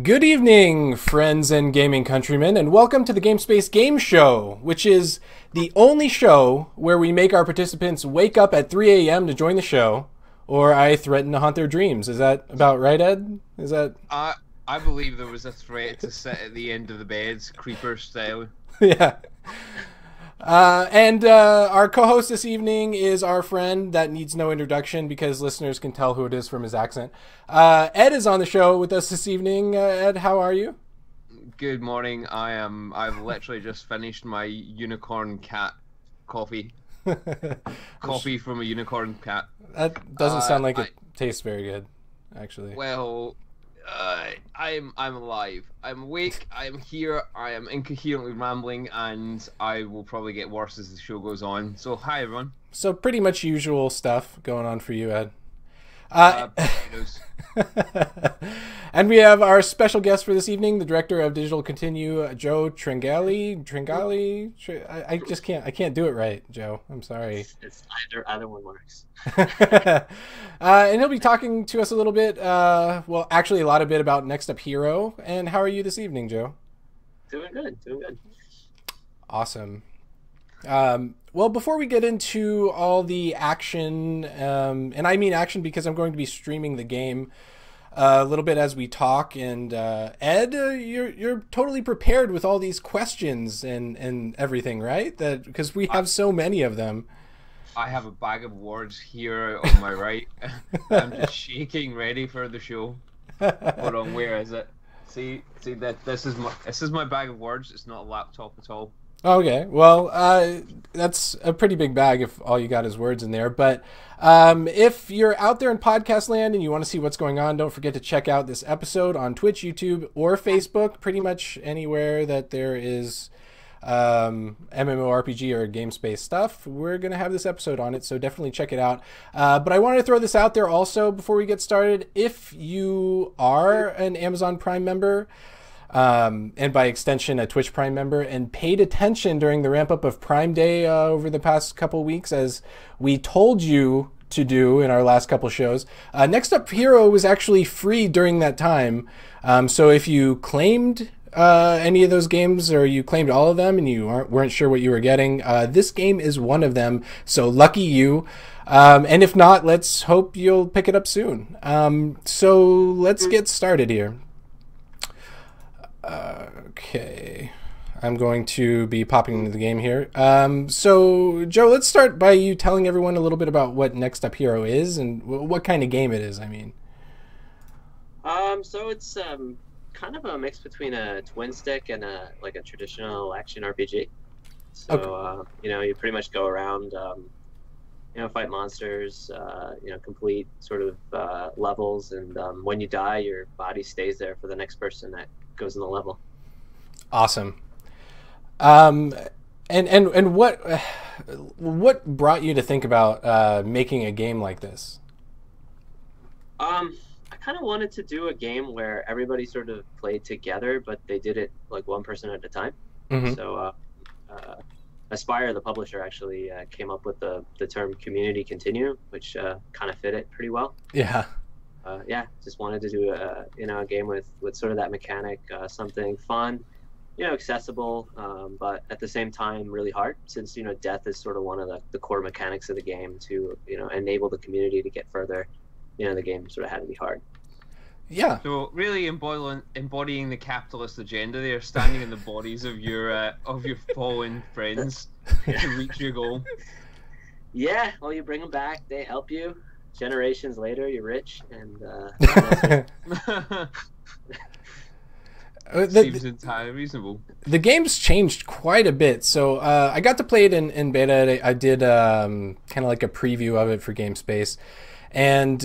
Good evening, friends and gaming countrymen, and welcome to the GameSpace Game Show, which is the only show where we make our participants wake up at 3 a.m. to join the show, or I threaten to haunt their dreams. Is that about right, Ed? Is that... I believe there was a threat to sit at the end of the bed, creeper style. Yeah. And our co-host this evening is our friend that needs no introduction because listeners can tell who it is from his accent. Ed is on the show with us this evening. Ed, how are you? Good morning. I've literally just finished my unicorn cat coffee. Coffee from a unicorn cat. That doesn't sound like it tastes very good, actually. Well, I'm alive. I'm awake. I'm here. I am incoherently rambling, and I will probably get worse as the show goes on. So, hi everyone. So, pretty much usual stuff going on for you, Ed. And we have our special guest for this evening, the director of Digital Continue, Joe Tringali. I just can't. I can't do it right, Joe. I'm sorry. It's either one works. And he'll be talking to us a little bit. Well, actually, a lot of bit about Next Up Hero. And how are you this evening, Joe? Doing good. Awesome. Well, before we get into all the action, and I mean action because I'm going to be streaming the game a little bit as we talk. And Ed, you're totally prepared with all these questions and everything, right? That because we have so many of them. I have a bag of words here on my right. I'm just shaking, ready for the show. Hold on, where is it? See that this is my bag of words. It's not a laptop at all. Okay, well, that's a pretty big bag if all you got is words in there. But if you're out there in podcast land and you want to see what's going on, don't forget to check out this episode on Twitch, YouTube, or Facebook. Pretty much anywhere that there is MMORPG or GameSpace stuff, we're going to have this episode on it, so definitely check it out. But I wanted to throw this out there also before we get started. If you are an Amazon Prime member, and by extension a Twitch Prime member, and paid attention during the ramp up of Prime Day over the past couple weeks, as we told you to do in our last couple shows, Next Up Hero was actually free during that time. So if you claimed any of those games, or you claimed all of them and you weren't sure what you were getting, this game is one of them, so lucky you. And if not, let's hope you'll pick it up soon. So let's get started here. Okay, I'm going to be popping into the game here. So, Joe, let's start by you telling everyone a little bit about what Next Up Hero is and what kind of game it is, I mean. So it's kind of a mix between a twin stick and a traditional action RPG. So, Okay. You pretty much go around, fight monsters, complete sort of levels, and when you die, your body stays there for the next person that goes in the level. Awesome. And what brought you to think about making a game like this? I kind of wanted to do a game where everybody sort of played together, but they did it like one person at a time. Mm-hmm. So Aspire, the publisher, actually came up with the term community continue, which kind of fit it pretty well. Yeah. Just wanted to do a game with sort of that mechanic, something fun, accessible, but at the same time really hard, since death is sort of one of the core mechanics of the game. To enable the community to get further, the game sort of had to be hard. Yeah. So really embodying the capitalist agenda there, standing in the bodies of your fallen friends to reach your goal. Yeah, well, you bring them back, they help you. Generations later, you're rich, and seems entirely reasonable. The game's changed quite a bit. So I got to play it in beta. I did kind of like a preview of it for GameSpace. And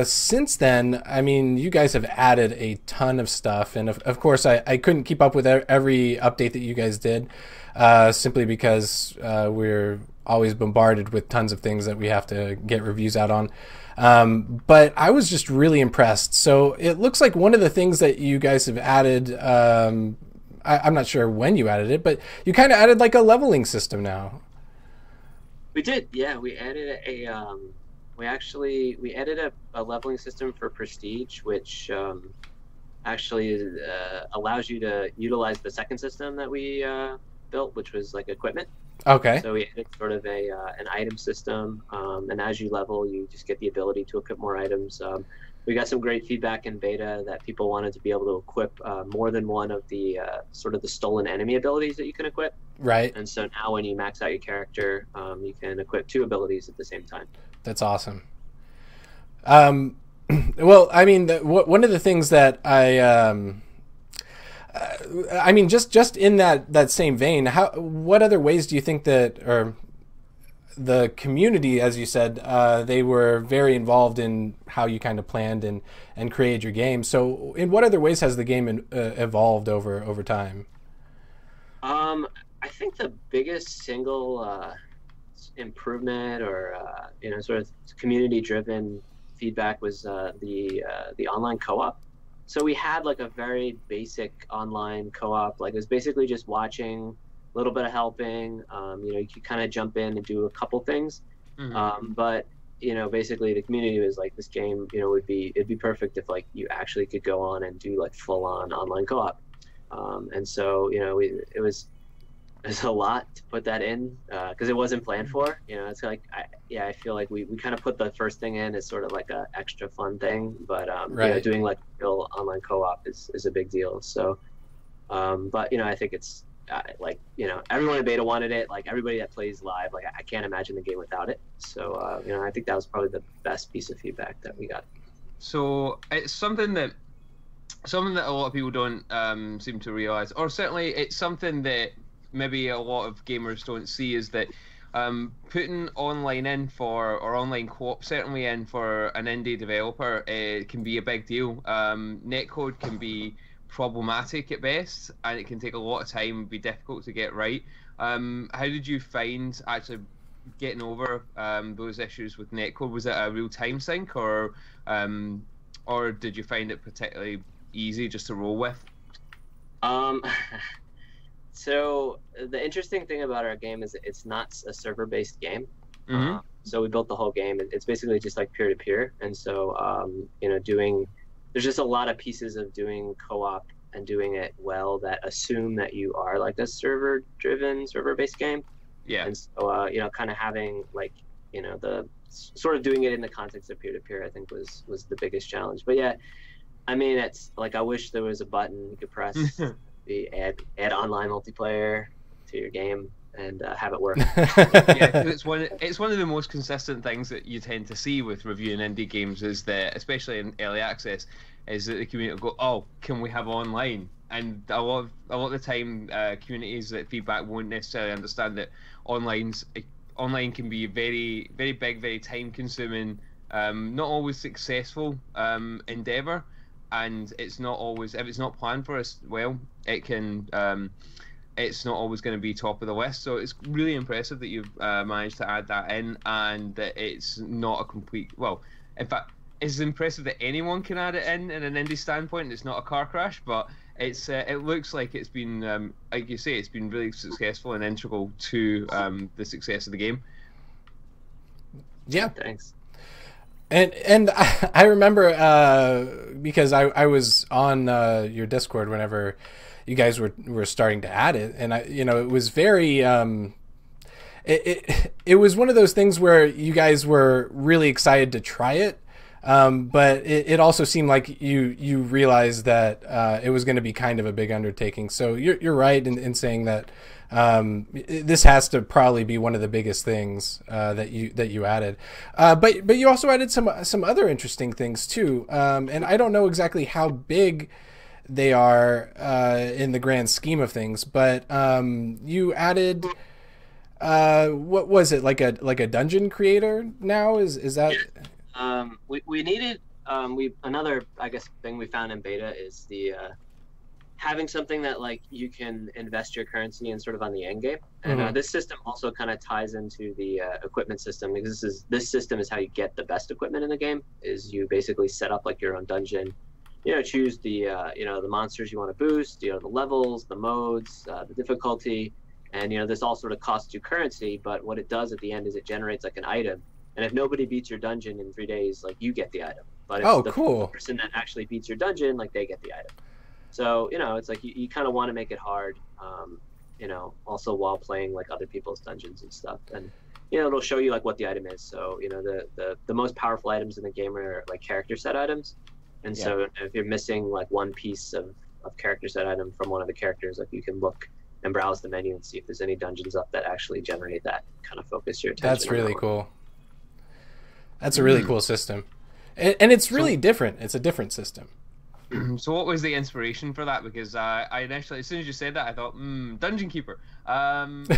since then, I mean, you guys have added a ton of stuff. And of course, I couldn't keep up with every update that you guys did, simply because we're always bombarded with tons of things that we have to get reviews out on. But I was just really impressed. So it looks like one of the things that you guys have added, I'm not sure when you added it, but you kind of added like a leveling system now. We did, yeah. We added we added a leveling system for Prestige, which actually allows you to utilize the second system that we built, which was like equipment. Okay. So we added sort of an item system, and as you level, you just get the ability to equip more items. We got some great feedback in beta that people wanted to be able to equip more than one of the sort of the stolen enemy abilities that you can equip. Right. And so now when you max out your character, you can equip 2 abilities at the same time. That's awesome. Well, I mean, one of the things that I mean, just in that same vein, what other ways do you think that, or the community, as you said, they were very involved in how you kind of planned and created your game. So in what other ways has the game evolved over time? I think the biggest single improvement or sort of community-driven feedback was the online co-op. So we had like a very basic online co-op. Like it was basically just watching, a little bit of helping. You could kind of jump in and do a couple things. Mm-hmm. But basically the community was like, this game, it'd be perfect if like you actually could go on and do like full-on online co-op. And so there's a lot to put that in because it wasn't planned for. It's like I feel like we kind of put the first thing in as sort of like a extra fun thing, but right. Doing like real online co-op is a big deal. So, but I think it's everyone in beta wanted it. Like everybody that plays live, like I can't imagine the game without it. So I think that was probably the best piece of feedback that we got. So it's something that a lot of people don't seem to realize, or certainly it's something that maybe a lot of gamers don't see, is that putting online in or online co-op certainly in for an indie developer can be a big deal. Netcode can be problematic at best, and it can take a lot of time and be difficult to get right. How did you find actually getting over those issues with netcode? Was it a real time sink, or did you find it particularly easy just to roll with? So the interesting thing about our game is it's not a server-based game. Mm-hmm. So we built the whole game, and it's basically just like peer-to-peer. And so, there's just a lot of pieces of doing co-op and doing it well that assume that you are like a server-driven, server-based game. Yeah. And so, kind of having like, the sort of doing it in the context of peer-to-peer, I think was the biggest challenge. But yeah, I mean, it's like I wish there was a button you could press. Add online multiplayer to your game and have it work. Yeah, it's one of the most consistent things that you tend to see with reviewing indie games, is that, especially in early access, is that the community will go, "Oh, can we have online?" And a lot of the time, communities that feedback won't necessarily understand that online can be very, very big, very time consuming, not always successful endeavor. And it's not always, if it's not planned for us well, it can it's not always going to be top of the list. So it's really impressive that you've managed to add that in, and that it's not a complete, well, in fact, it's impressive that anyone can add it in an indie standpoint. It's not a car crash, but it's it looks like it's been like you say, it's been really successful and integral to the success of the game. Yeah, thanks. And I remember because I was on your Discord whenever you guys were starting to add it, and it was very it was one of those things where you guys were really excited to try it, but it also seemed like you realized that it was going to be kind of a big undertaking. So you're right in saying that this has to probably be one of the biggest things that you added, but you also added some other interesting things too, and I don't know exactly how big they are in the grand scheme of things, but you added what was it, like a dungeon creator now? Is that we needed another, I guess, thing we found in beta is the having something that like you can invest your currency in sort of on the end game, and this system also kind of ties into the equipment system, because this system is how you get the best equipment in the game. Is you basically set up like your own dungeon, choose the the monsters you want to boost, the levels, the modes, the difficulty, and this all sort of costs you currency. But what it does at the end is it generates like an item, and if nobody beats your dungeon in 3 days, like you get the item. But if cool. person that actually beats your dungeon, like they get the item. So, you know, it's like you kind of want to make it hard, you know, also while playing like other people's dungeons and stuff. And, you know, it'll show you like what the item is. So, you know, the most powerful items in the game are like character set items. And so if you're missing like one piece of character set item from one of the characters, like you can look and browse the menu and see if there's any dungeons up that actually generate that, kind of focus your attention. That's really cool. That's a really cool system. And it's really different. It's a different system. So what was the inspiration for that? Because I initially, as soon as you said that, I thought, Dungeon Keeper. Everyone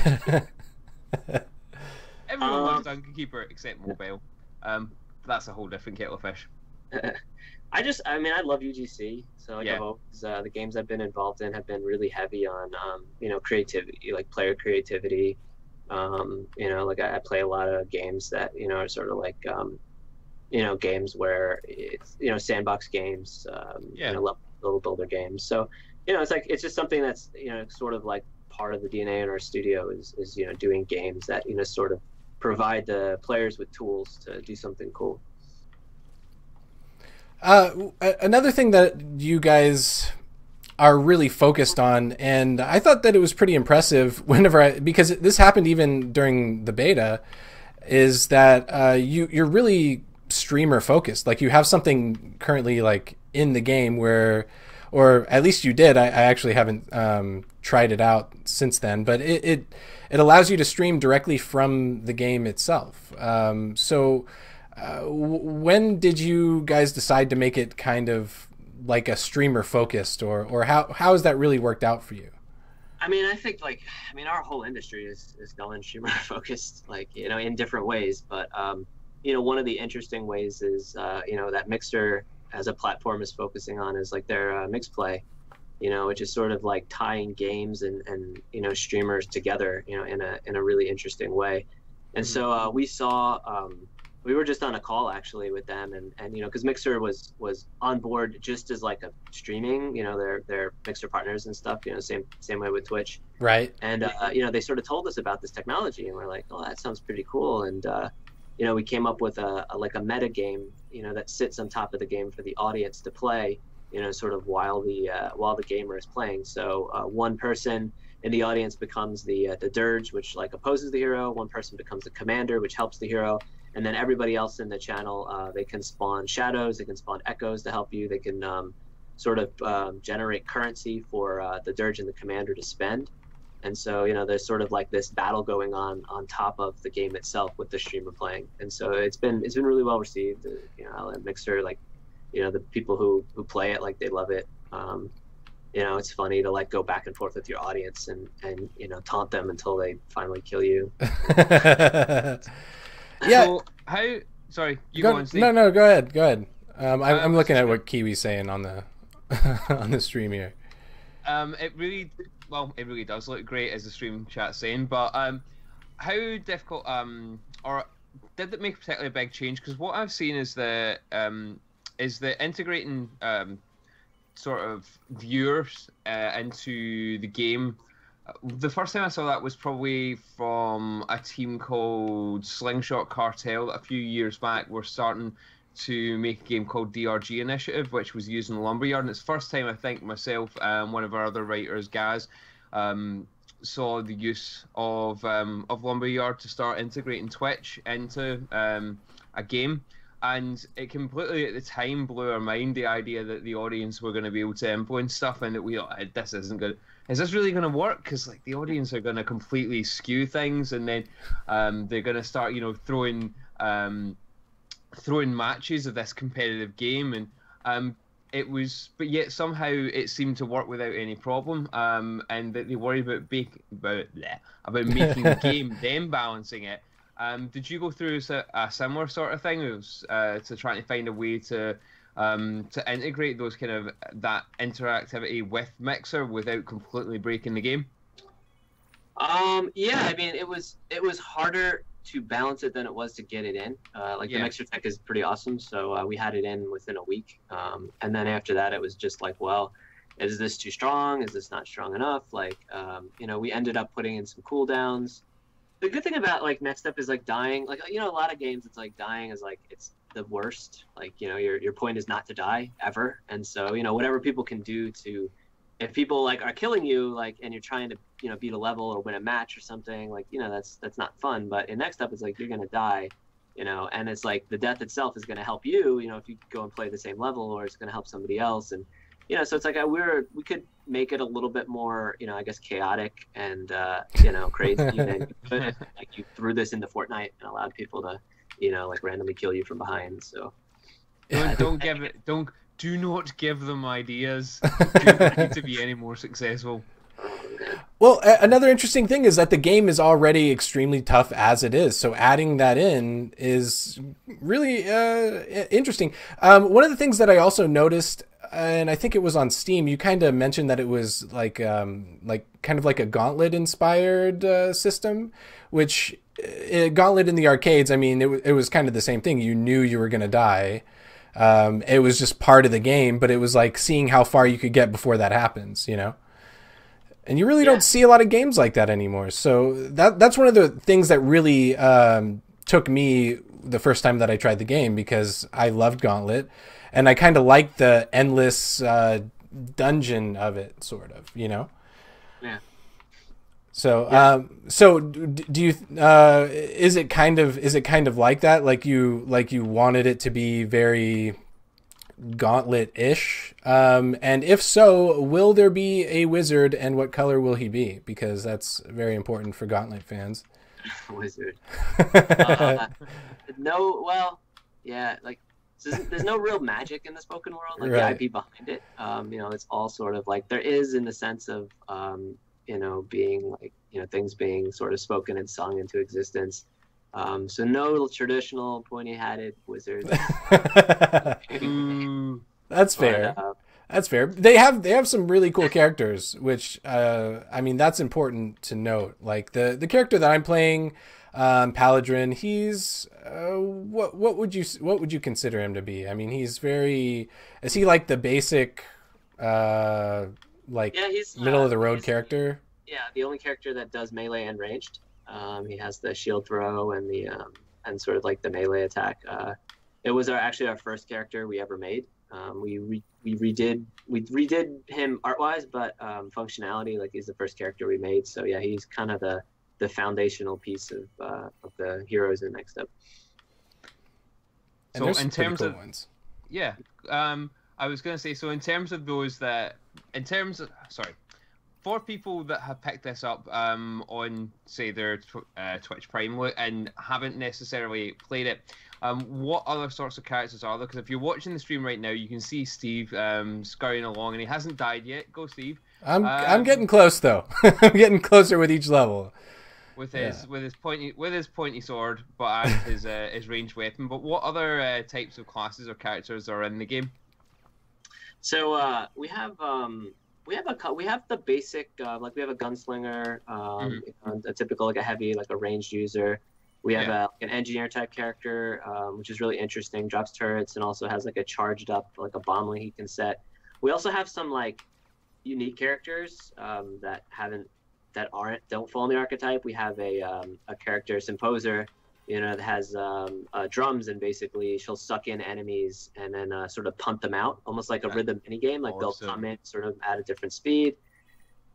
loves Dungeon Keeper except mobile. That's a whole different kettle of fish. I mean, I love UGC. So like I've always, the games I've been involved in have been really heavy on, you know, creativity, like player creativity. You know, like I play a lot of games that, you know, are sort of like, you know, games where it's, you know, sandbox games, you know, level builder games. So, you know, it's like, it's just something that's, you know, sort of like part of the DNA in our studio is, you know, doing games that, you know, sort of provide the players with tools to do something cool. Another thing that you guys are really focused on, and I thought that it was pretty impressive because this happened even during the beta, is that you're really streamer focused. Like you have something currently like in the game where, or at least you did. I actually haven't tried it out since then, but it allows you to stream directly from the game itself. So when did you guys decide to make it kind of like a streamer focused, or how has that really worked out for you? I mean, I think our whole industry is going streamer focused, like, you know, in different ways. But, you know, one of the interesting ways is, you know, that Mixer as a platform is focusing on is like their mix play, you know, which is sort of like tying games and, you know, streamers together, you know, in a really interesting way. And so we saw, we were just on a call actually with them, and you know, because Mixer was on board just as like a streaming, you know, their Mixer partners and stuff, you know, same way with Twitch, right? And you know, they sort of told us about this technology, and we're like, oh, that sounds pretty cool. And you know, we came up with a like a meta game, you know, that sits on top of the game for the audience to play, you know, sort of while the gamer is playing. So one person in the audience becomes the dirge, which like opposes the hero. One person becomes the commander, which helps the hero. And then everybody else in the channel, they can spawn shadows, they can spawn echoes to help you. They can sort of generate currency for the dirge and the commander to spend. And so, you know, there's sort of like this battle going on top of the game itself with the streamer playing. And so it's been really well received. You know, and Mixer, like, you know, the people who play it, like, they love it. You know, it's funny to like go back and forth with your audience and you know, taunt them until they finally kill you. Yeah. So sorry, you go on, Steve. No, go ahead. I'm looking at what Kiwi's saying on the on the stream here. It really does look great, as the stream chat's saying. But how difficult or did it make a particularly big change? Because what I've seen is the integrating sort of viewers into the game. The first time I saw that was probably from a team called Slingshot Cartel that a few years back were starting to make a game called DRG Initiative, which was using Lumberyard. And it's the first time I think myself and one of our other writers, Gaz, saw the use of Lumberyard to start integrating Twitch into a game. And it completely, at the time, blew our mind, the idea that the audience were going to be able to influence stuff, and that we thought, this isn't good. Is this really going to work? Because like the audience are going to completely skew things, and then they're going to start, you know, throwing matches of this competitive game, and it was, but yet somehow it seemed to work without any problem, and that they worry about making the game, then balancing it. Did you go through a similar sort of thing? It was to trying to find a way to integrate those kind of that interactivity with Mixer without completely breaking the game? Yeah, I mean, it was harder to balance it than it was to get it in. The Mixer tech is pretty awesome, so we had it in within a week, and then after that, it was just like, well, is this too strong? Is this not strong enough? Like, you know, we ended up putting in some cooldowns. The good thing about like Next Step is like dying, like, you know, a lot of games it's like dying is like it's the worst. Like, you know, your point is not to die ever, and so, you know, whatever people can do to if people like are killing you, like, and you're trying to, you know, beat a level or win a match or something, like, you know, that's not fun. But in next up, it's like you're gonna die, you know, and it's like the death itself is gonna help you, you know, if you go and play the same level, or it's gonna help somebody else, and you know, so it's like we could make it a little bit more, you know, I guess chaotic and you know, crazy than you could if, like, you threw this into Fortnite and allowed people to, you know, like randomly kill you from behind. So do not give them ideas. Do not need to be any more successful. Well, another interesting thing is that the game is already extremely tough as it is. So adding that in is really interesting. One of the things that I also noticed, and I think it was on Steam, you kind of mentioned that it was like kind of like a Gauntlet inspired system, which Gauntlet in the arcades, I mean, it was kind of the same thing. You knew you were going to die. It was just part of the game, but it was like seeing how far you could get before that happens, you know? And you really don't see a lot of games like that anymore. So that's one of the things that really took me the first time that I tried the game, because I loved Gauntlet, and I kind of liked the endless dungeon of it, sort of, you know? Yeah. So so do you is it kind of like that? Like you wanted it to be very Gauntlet-ish, and if so, will there be a wizard, and what color will he be? Because that's very important for Gauntlet fans. Wizard. No, well, yeah, like there's no real magic in the spoken world, like Right. the IP behind it. You know, it's all sort of like there is, in the sense of you know, being like, you know, things being sort of spoken and sung into existence. So no traditional pointy-hatted wizard. That's fair. That's fair. They have some really cool characters, which I mean, that's important to note. Like the character that I'm playing, Paladrin, he's what would you consider him to be? I mean, is he like the basic like he's middle of the road character? Yeah, the only character that does melee and ranged. He has the shield throw and the and sort of like the melee attack. It was actually our first character we ever made. We redid him art wise, but functionality, like, he's the first character we made. So yeah, he's kind of the foundational piece of the heroes in Next Up. And So there's in some pretty terms cool of ones. yeah, I was gonna say, so in terms of those that, for people that have picked this up on, say, their Twitch Prime and haven't necessarily played it, what other sorts of characters are there? Because if you're watching the stream right now, you can see Steve scurrying along, and he hasn't died yet. Go, Steve. I'm getting close though. I'm getting closer with each level. With his pointy sword, but and his ranged weapon. But what other types of classes or characters are in the game? So we have the basic, like, we have a gunslinger, a typical, like, a heavy, like a ranged user. We have an engineer type character, which is really interesting, drops turrets, and also has like a charged up, like, a bomb he can set. We also have some like unique characters that don't fall in the archetype. We have a character, Symposer, you know, that has drums, and basically she'll suck in enemies and then sort of punt them out, almost like a rhythm minigame. Like, they'll come in sort of at a different speed.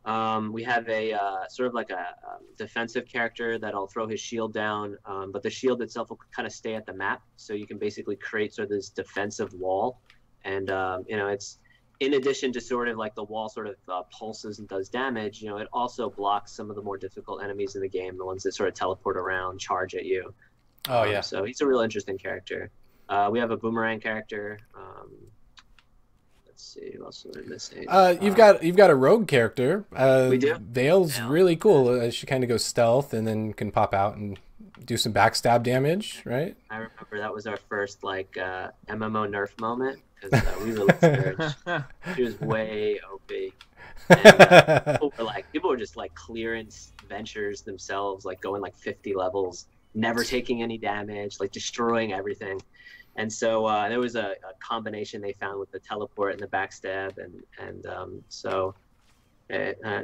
We have a sort of like a defensive character that'll throw his shield down, but the shield itself will kind of stay at the map, so you can basically create sort of this defensive wall. And you know, it's, in addition to sort of like the wall sort of pulses and does damage, you know, it also blocks some of the more difficult enemies in the game, the ones that sort of teleport around, charge at you. Oh yeah. So he's a real interesting character. We have a boomerang character. Let's see, who else am I missing? You've got a rogue character. We do. Vale's really cool. She kind of goes stealth and then can pop out and do some backstab damage, right? I remember that was our first like MMO nerf moment, because we released her. She was way OP. And, people were just like clearing ventures themselves, like going like 50 levels, never taking any damage, like destroying everything. And so there was a combination they found with the teleport and the backstab, and so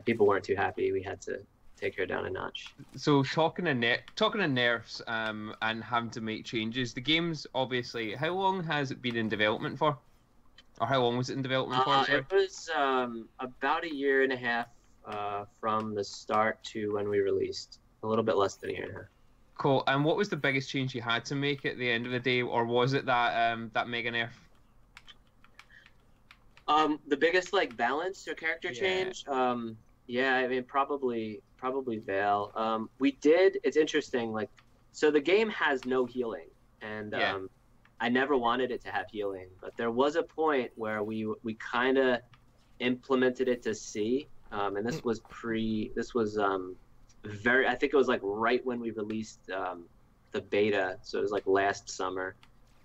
people weren't too happy. We had to take her down a notch. So talking of nerfs and having to make changes, the game's obviously, how long has it been in development for? Or how long was it in development for? Sorry? It was about a year and a half from the start to when we released. A little bit less than a year and a half. Cool. And what was the biggest change you had to make at the end of the day, or was it that mega nerf? The biggest like balance or character change. Yeah, I mean probably Vale. We did. It's interesting. Like, so the game has no healing, and I never wanted it to have healing, but there was a point where we kind of implemented it to see, and this was very. I think it was like right when we released the beta, so it was like last summer.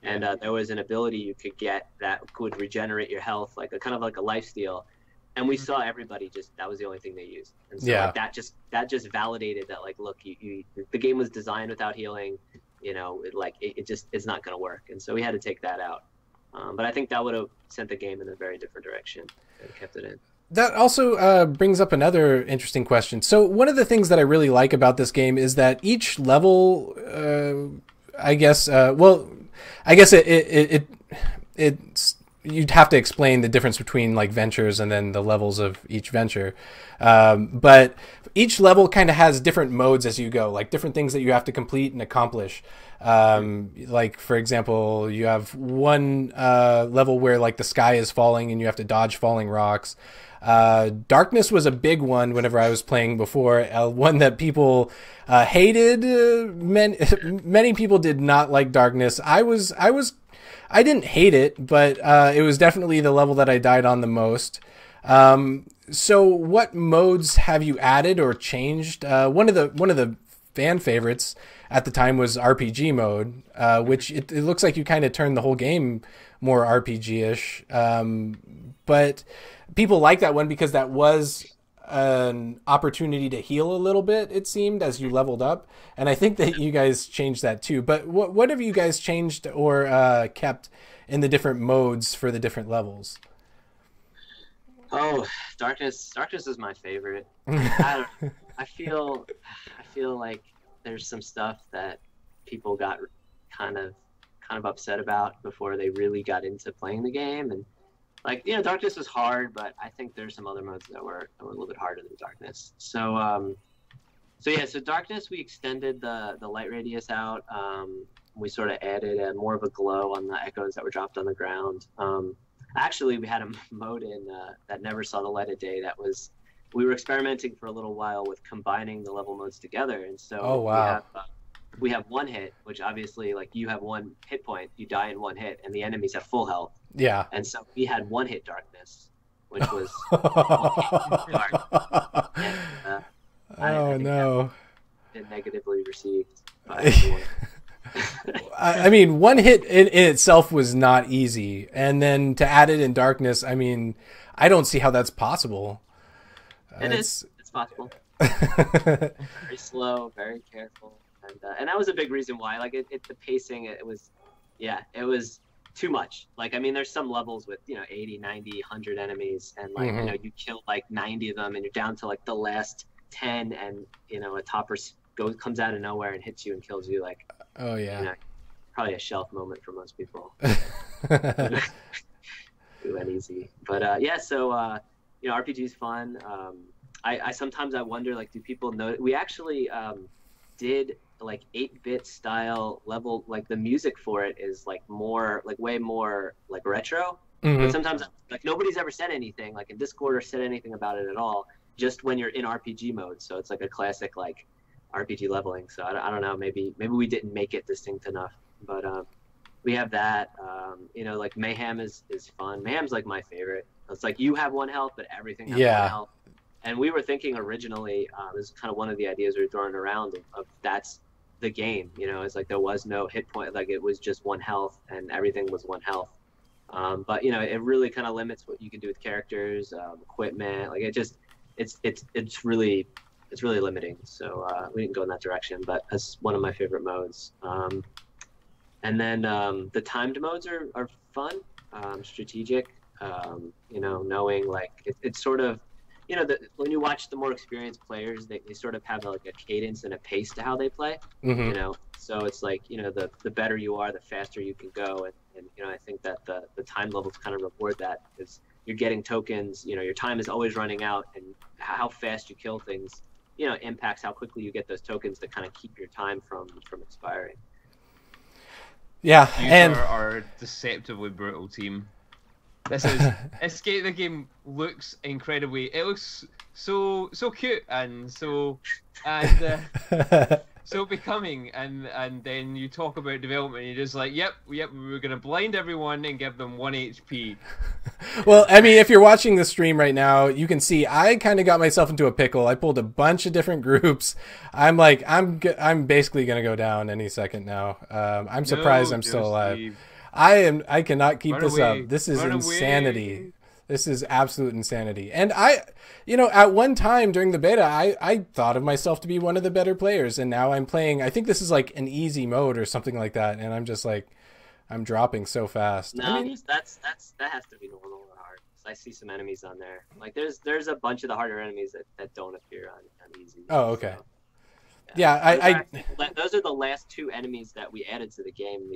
And there was an ability you could get that would regenerate your health, like a kind of like a lifesteal. And we saw everybody that was the only thing they used. And so like, that just validated that, like, look, the game was designed without healing, it's not going to work. And so we had to take that out. But I think that would have sent the game in a very different direction and kept it in. That also brings up another interesting question. So one of the things that I really like about this game is that each level, it's you'd have to explain the difference between like ventures and then the levels of each venture. But each level kind of has different modes as you go, like different things that you have to complete and accomplish. Like, for example, you have one level where like the sky is falling and you have to dodge falling rocks. Darkness was a big one whenever I was playing before, one that people hated. Many people did not like Darkness. I didn't hate it, but it was definitely the level that I died on the most. So what modes have you added or changed? One of the fan favorites at the time was RPG mode, which it looks like you kind of turned the whole game more RPG-ish. But people like that one because that was an opportunity to heal a little bit, it seemed, as you leveled up. And I think that you guys changed that too. But what have you guys changed or kept in the different modes for the different levels? Oh, Darkness is my favorite. I feel like there's some stuff that people got kind of upset about before they really got into playing the game. And like, Darkness was hard, but I think there's some other modes that were a little bit harder than Darkness. So Darkness, we extended the light radius out. We sort of added more of a glow on the echoes that were dropped on the ground. Actually, we had a mode in that never saw the light of day. We were experimenting for a little while with combining the level modes together, and so we have one hit, which obviously, like, you have one hit point, you die in one hit, and the enemies have full health. Yeah. And so we had one hit Darkness, which was dark. And, no. It negatively received by everyone. I mean, one hit in itself was not easy, and then to add it in Darkness, I mean, I don't see how that's possible. It's possible. Very slow, very careful, and that was a big reason why. Like, the pacing, it was too much. Like, I mean, there's some levels with 80, 90, 100 enemies, and like you kill like 90 of them, and you're down to like the last 10, and a topper comes out of nowhere and hits you and kills you. Like, oh yeah, probably a shelf moment for most people. It went easy, but so RPG is fun. I sometimes I wonder, like, do people know we actually did like 8-bit style level, like the music for it is like more, like way more like retro. But sometimes like nobody's ever said anything like in Discord or said anything about it at all, just when you're in RPG mode. So it's like a classic like RPG leveling. So I don't know, maybe we didn't make it distinct enough, but we have that. Like Mayhem is fun. Mayhem's like my favorite. It's like you have one health, but everything has one health. And we were thinking originally, this is kind of one of the ideas we were throwing around of that's the game, it's like there was no hit point, like it was just one health and everything was one health. But it really kind of limits what you can do with characters, equipment. Like it's really limiting. So we didn't go in that direction, but that's one of my favorite modes. And then the timed modes are fun, strategic. Knowing like it's sort of, when you watch the more experienced players, they sort of have like a cadence and a pace to how they play. So it's like the better you are, the faster you can go, and I think that the time levels kind of reward that, because you're getting tokens. Your time is always running out, and how fast you kill things impacts how quickly you get those tokens to kind of keep your time from expiring. Yeah, and our deceptively brutal team. This is Escape the game looks incredibly. It looks so cute and so becoming, and then you talk about development and you're just like, yep, we're gonna blind everyone and give them 1 HP. Well, I mean, if you're watching the stream right now, you can see I kind of got myself into a pickle. I pulled a bunch of different groups. I'm like, I'm basically gonna go down any second now. I'm surprised I'm still alive. Steve. I cannot keep this away. up. This is Run insanity. away. This is absolute insanity. And at one time during the beta, I thought of myself to be one of the better players, and now I'm playing, I think this is like an easy mode or something like that, and I'm just like, I'm dropping so fast. No, that has to be normal or hard. I see some enemies on there. Like there's a bunch of the harder enemies that don't appear on easy. Oh, okay. So, yeah, those are the last 2 enemies that we added to the game.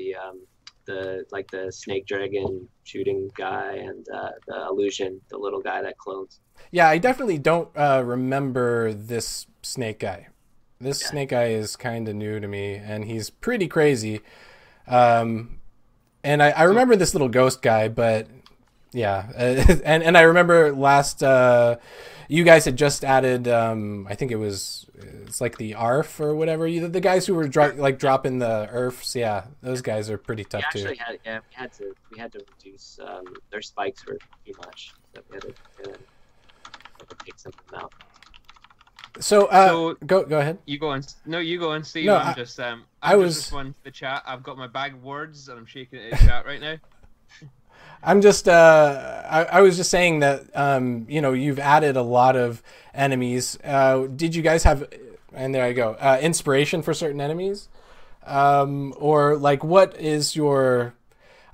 The snake dragon shooting guy and the illusion, the little guy that clones. Yeah, I definitely don't remember this snake guy. This snake guy is kind of new to me, and he's pretty crazy. And I remember this little ghost guy, but yeah. And I remember last, you guys had just added, I think it's like the ARF or whatever. The guys who were dropping the ARFs. Yeah, those guys are pretty tough too. We had to reduce, their spikes were too much. So we had to take some of them out. So go ahead. You go on. No, you go on, Steve. No, I'm just responding to the chat. I've got my bag of words and I'm shaking it in the chat right now. I'm just I was just saying that you've added a lot of enemies. Did you guys have, and there I go, inspiration for certain enemies? Or like, what is your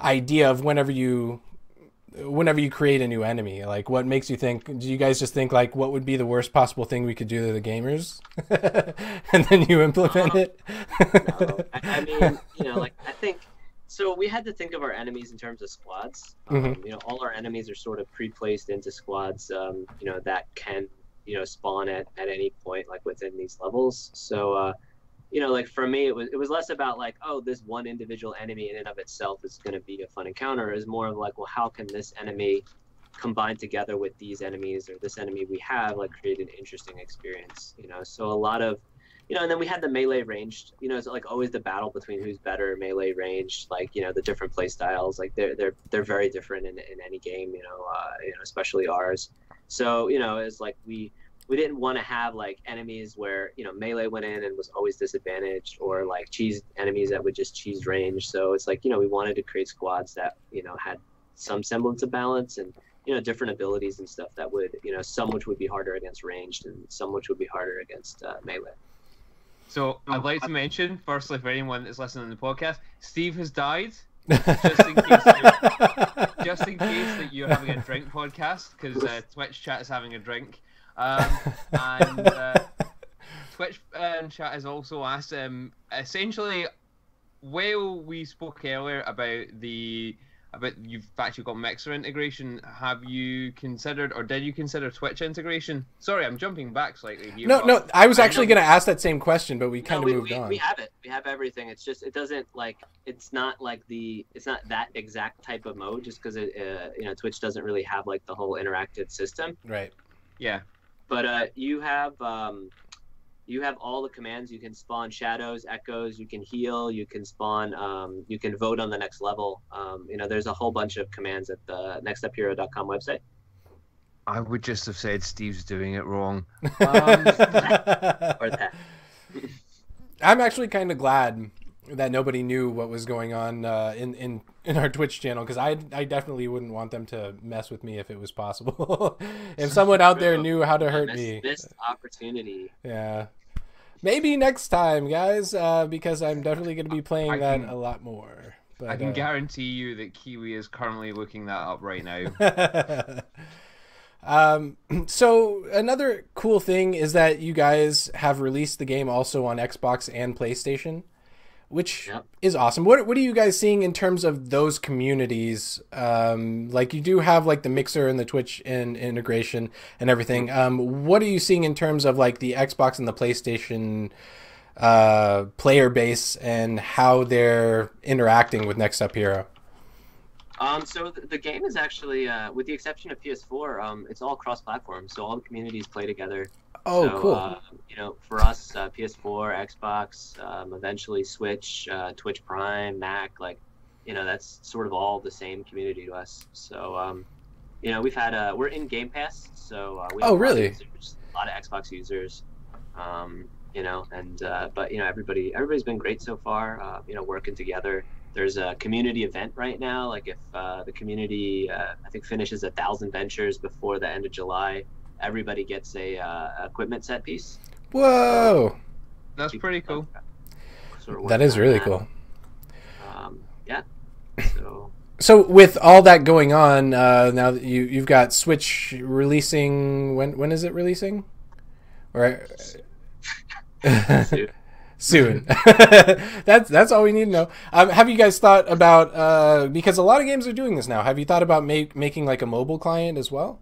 idea of whenever you create a new enemy? Like, what makes you think, do you guys just think like, what would be the worst possible thing we could do to the gamers? And then you implement it? No. I mean, I think, so we had to think of our enemies in terms of squads. All our enemies are sort of pre-placed into squads, that can, spawn at any point, like within these levels. So, like for me, it was less about like, oh, this one individual enemy in and of itself is going to be a fun encounter. It was more of like, well, how can this enemy combine together with these enemies or this enemy we have, like create an interesting experience, So a lot of, and then we had the melee ranged, it's like always the battle between who's better melee ranged, like, the different play styles, like they're very different in any game, especially ours. So, it's like we didn't want to have like enemies where, melee went in and was always disadvantaged, or like cheese enemies that would just cheese range. So it's like, we wanted to create squads that, had some semblance of balance and, different abilities and stuff that would, some which would be harder against ranged and some which would be harder against melee. So I'd like to mention, firstly, for anyone that's listening to the podcast, Steve has died. Just in case that you're having a drink podcast, because Twitch chat is having a drink. And Twitch chat has also asked essentially, while we spoke earlier about you've actually got Mixer integration, have you considered, or did you consider Twitch integration? Sorry, I'm jumping back slightly here. No, I was actually going to ask that same question, but we kind of moved on. We have it. We have everything. It's just, it doesn't like, it's not that exact type of mode, just because Twitch doesn't really have like the whole interactive system. Right. Yeah. But you have all the commands. You can spawn shadows, echoes, you can heal, you can spawn, you can vote on the next level. There's a whole bunch of commands at the nextuphero.com website. I would just have said Steve's doing it wrong. Or that. I'm actually kind of glad that nobody knew what was going on in our Twitch channel, because I definitely wouldn't want them to mess with me if it was possible. If someone out there knew how to hurt me. Missed opportunity. Yeah. Maybe next time, guys, because I'm definitely going to be playing that a lot more. But, I can guarantee you that Kiwi is currently looking that up right now. So another cool thing is that you guys have released the game also on Xbox and PlayStation, which is awesome. What are you guys seeing in terms of those communities? Like you do have like the Mixer and the Twitch integration and everything. What are you seeing in terms of like the Xbox and the PlayStation player base and how they're interacting with Next Up Hero? So the game is actually, with the exception of PS4, it's all cross-platform. So all the communities play together. Oh, so, cool. You know, for us, PS4, Xbox, eventually Switch, Twitch Prime, Mac, like, you know, that's sort of all the same community to us. So, you know, we've had, we're in Game Pass, so we have Oh, really? a lot of Xbox users, you know, and, but, you know, everybody's been great so far, you know, working together. There's a community event right now. Like if the community, I think, finishes 1,000 ventures before the end of July, everybody gets a equipment set piece. Whoa! So, That's pretty cool. Sort of That is really that. cool. Yeah. So with all that going on, now that you've got Switch releasing, when is it releasing? Or soon. That's all we need to know. Have you guys thought about, because a lot of games are doing this now, have you thought about making like a mobile client as well?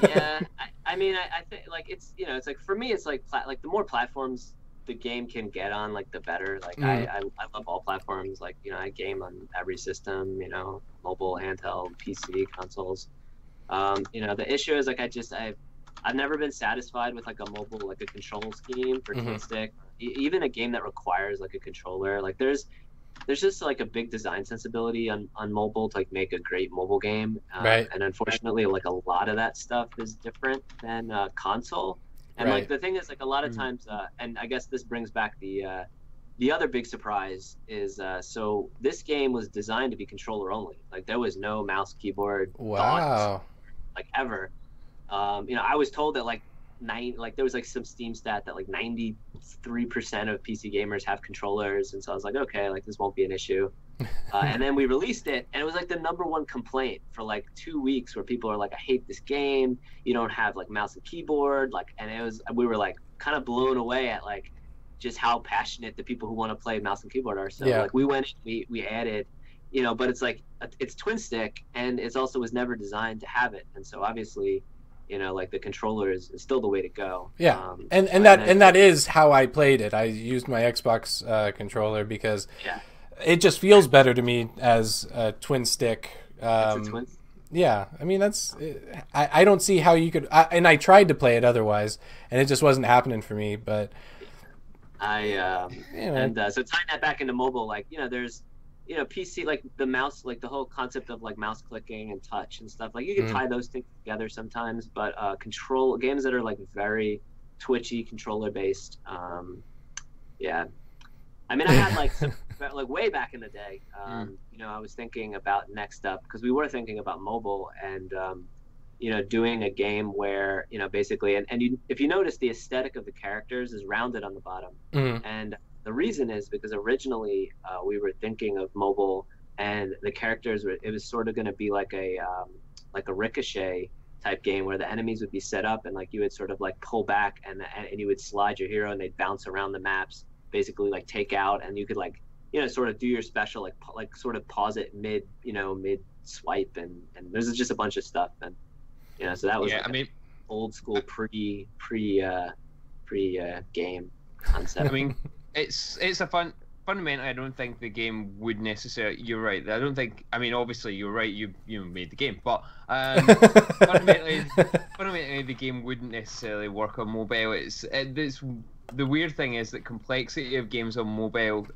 Yeah, I mean, I think like it's, you know, it's like for me, it's like the more platforms the game can get on, like the better. Like I love all platforms. Like, you know, I game on every system, you know, mobile, handheld, PC, consoles. You know, the issue is like I've never been satisfied with like a mobile, like a control scheme for twin stick. Even a game that requires like a controller, like there's just like a big design sensibility on mobile to like make a great mobile game. Right. And unfortunately, like a lot of that stuff is different than console. And like the thing is, like a lot of times, and I guess this brings back the other big surprise is so this game was designed to be controller only. Like there was no mouse, keyboard, Wow, like ever. You know, I was told that like there was like some Steam stat that like 93% of PC gamers have controllers, and so I was like, okay, like this won't be an issue. And then we released it, and it was like the #1 complaint for like 2 weeks, where people are like, I hate this game. You don't have like mouse and keyboard, like, and we were like kind of blown away at like just how passionate the people who want to play mouse and keyboard are. So like we went, we added, you know, but it's like it's twin stick, and it's also was never designed to have it, and so obviously, you know, like the controller is still the way to go. Yeah, and that is how I played it. I used my Xbox controller because it just feels better to me as a twin stick. Yeah, I mean I don't see how you could. And I tried to play it otherwise, and it just wasn't happening for me. But and so tying that back into mobile, like, you know, there's, you know, PC, like the mouse, like the whole concept of like mouse clicking and touch and stuff, like you can tie those things together sometimes, but control games that are like very twitchy controller based, yeah. I mean, I had like some, like way back in the day, you know, I was thinking about Next Up, because we were thinking about mobile, and you know, doing a game where, you know, basically, and if you notice, the aesthetic of the characters is rounded on the bottom, and the reason is because originally we were thinking of mobile, and the characters it was sort of going to be like a Ricochet type game, where the enemies would be set up, and like you would sort of like pull back, and you would slide your hero, and they'd bounce around the maps, basically like take out, and you could like, you know, sort of do your special, like sort of pause it mid swipe, and there's just a bunch of stuff, and you know, so that was I mean, old school pre game concept. I mean, it's a fundamentally, I don't think the game would necessarily. You're right. I don't think. I mean, obviously, you're right. You made the game, but fundamentally, the game wouldn't necessarily work on mobile. It's the weird thing is that complexity of games on mobile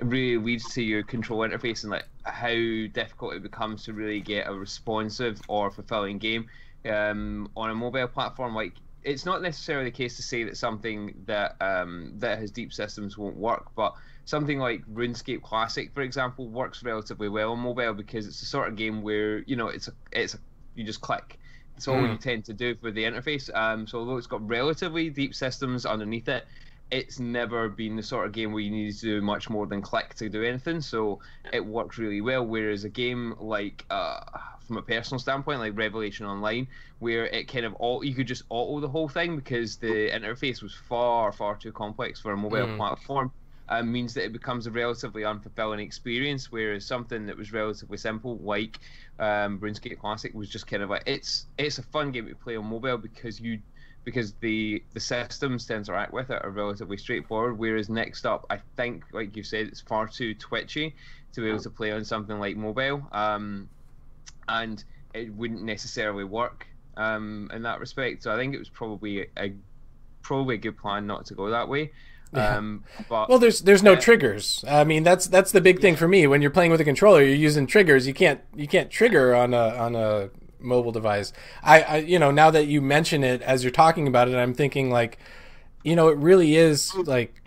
really leads to your control interface, and like how difficult it becomes to really get a responsive or fulfilling game on a mobile platform. Like, it's not necessarily the case to say that something that that has deep systems won't work, but something like RuneScape Classic, for example, works relatively well on mobile, because it's the sort of game where, you know, it's a you just click. It's all you tend to do for the interface. So although it's got relatively deep systems underneath it, it's never been the sort of game where you need to do much more than click to do anything, so it works really well. Whereas a game like, from a personal standpoint, like Revelation Online, where it kind of you could just auto the whole thing because the interface was far, far too complex for a mobile platform, means that it becomes a relatively unfulfilling experience. Whereas something that was relatively simple, like RuneScape Classic, was just kind of like it's a fun game to play on mobile because the systems to interact with it are relatively straightforward. Whereas Next Up, I think, like you said, it's far too twitchy to be able to play on something like mobile, and it wouldn't necessarily work in that respect. So I think it was probably a good plan not to go that way. Yeah. But well, there's no triggers. I mean, that's the big thing for me. When you're playing with a controller, you're using triggers. You can't trigger on a mobile device. I now that you mention it as you're talking about it, I'm thinking like, it really is like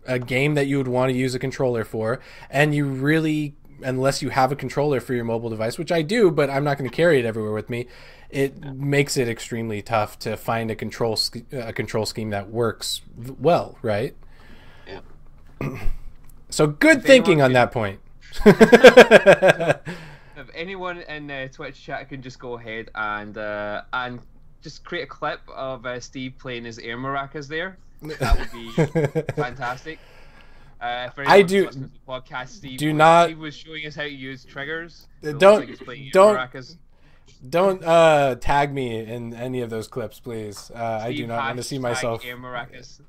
a game that you would want to use a controller for, and you really, unless you have a controller for your mobile device, which I do, but I'm not going to carry it everywhere with me, it makes it extremely tough to find a control scheme that works well, right? Yeah. So good thinking on that point. If anyone in the Twitch chat can just go ahead and just create a clip of Steve playing his air maracas there, that would be fantastic. I do. Podcast, Steve was showing us how to use triggers. So Don't tag me in any of those clips, please. I do not want to see myself. Air maracas.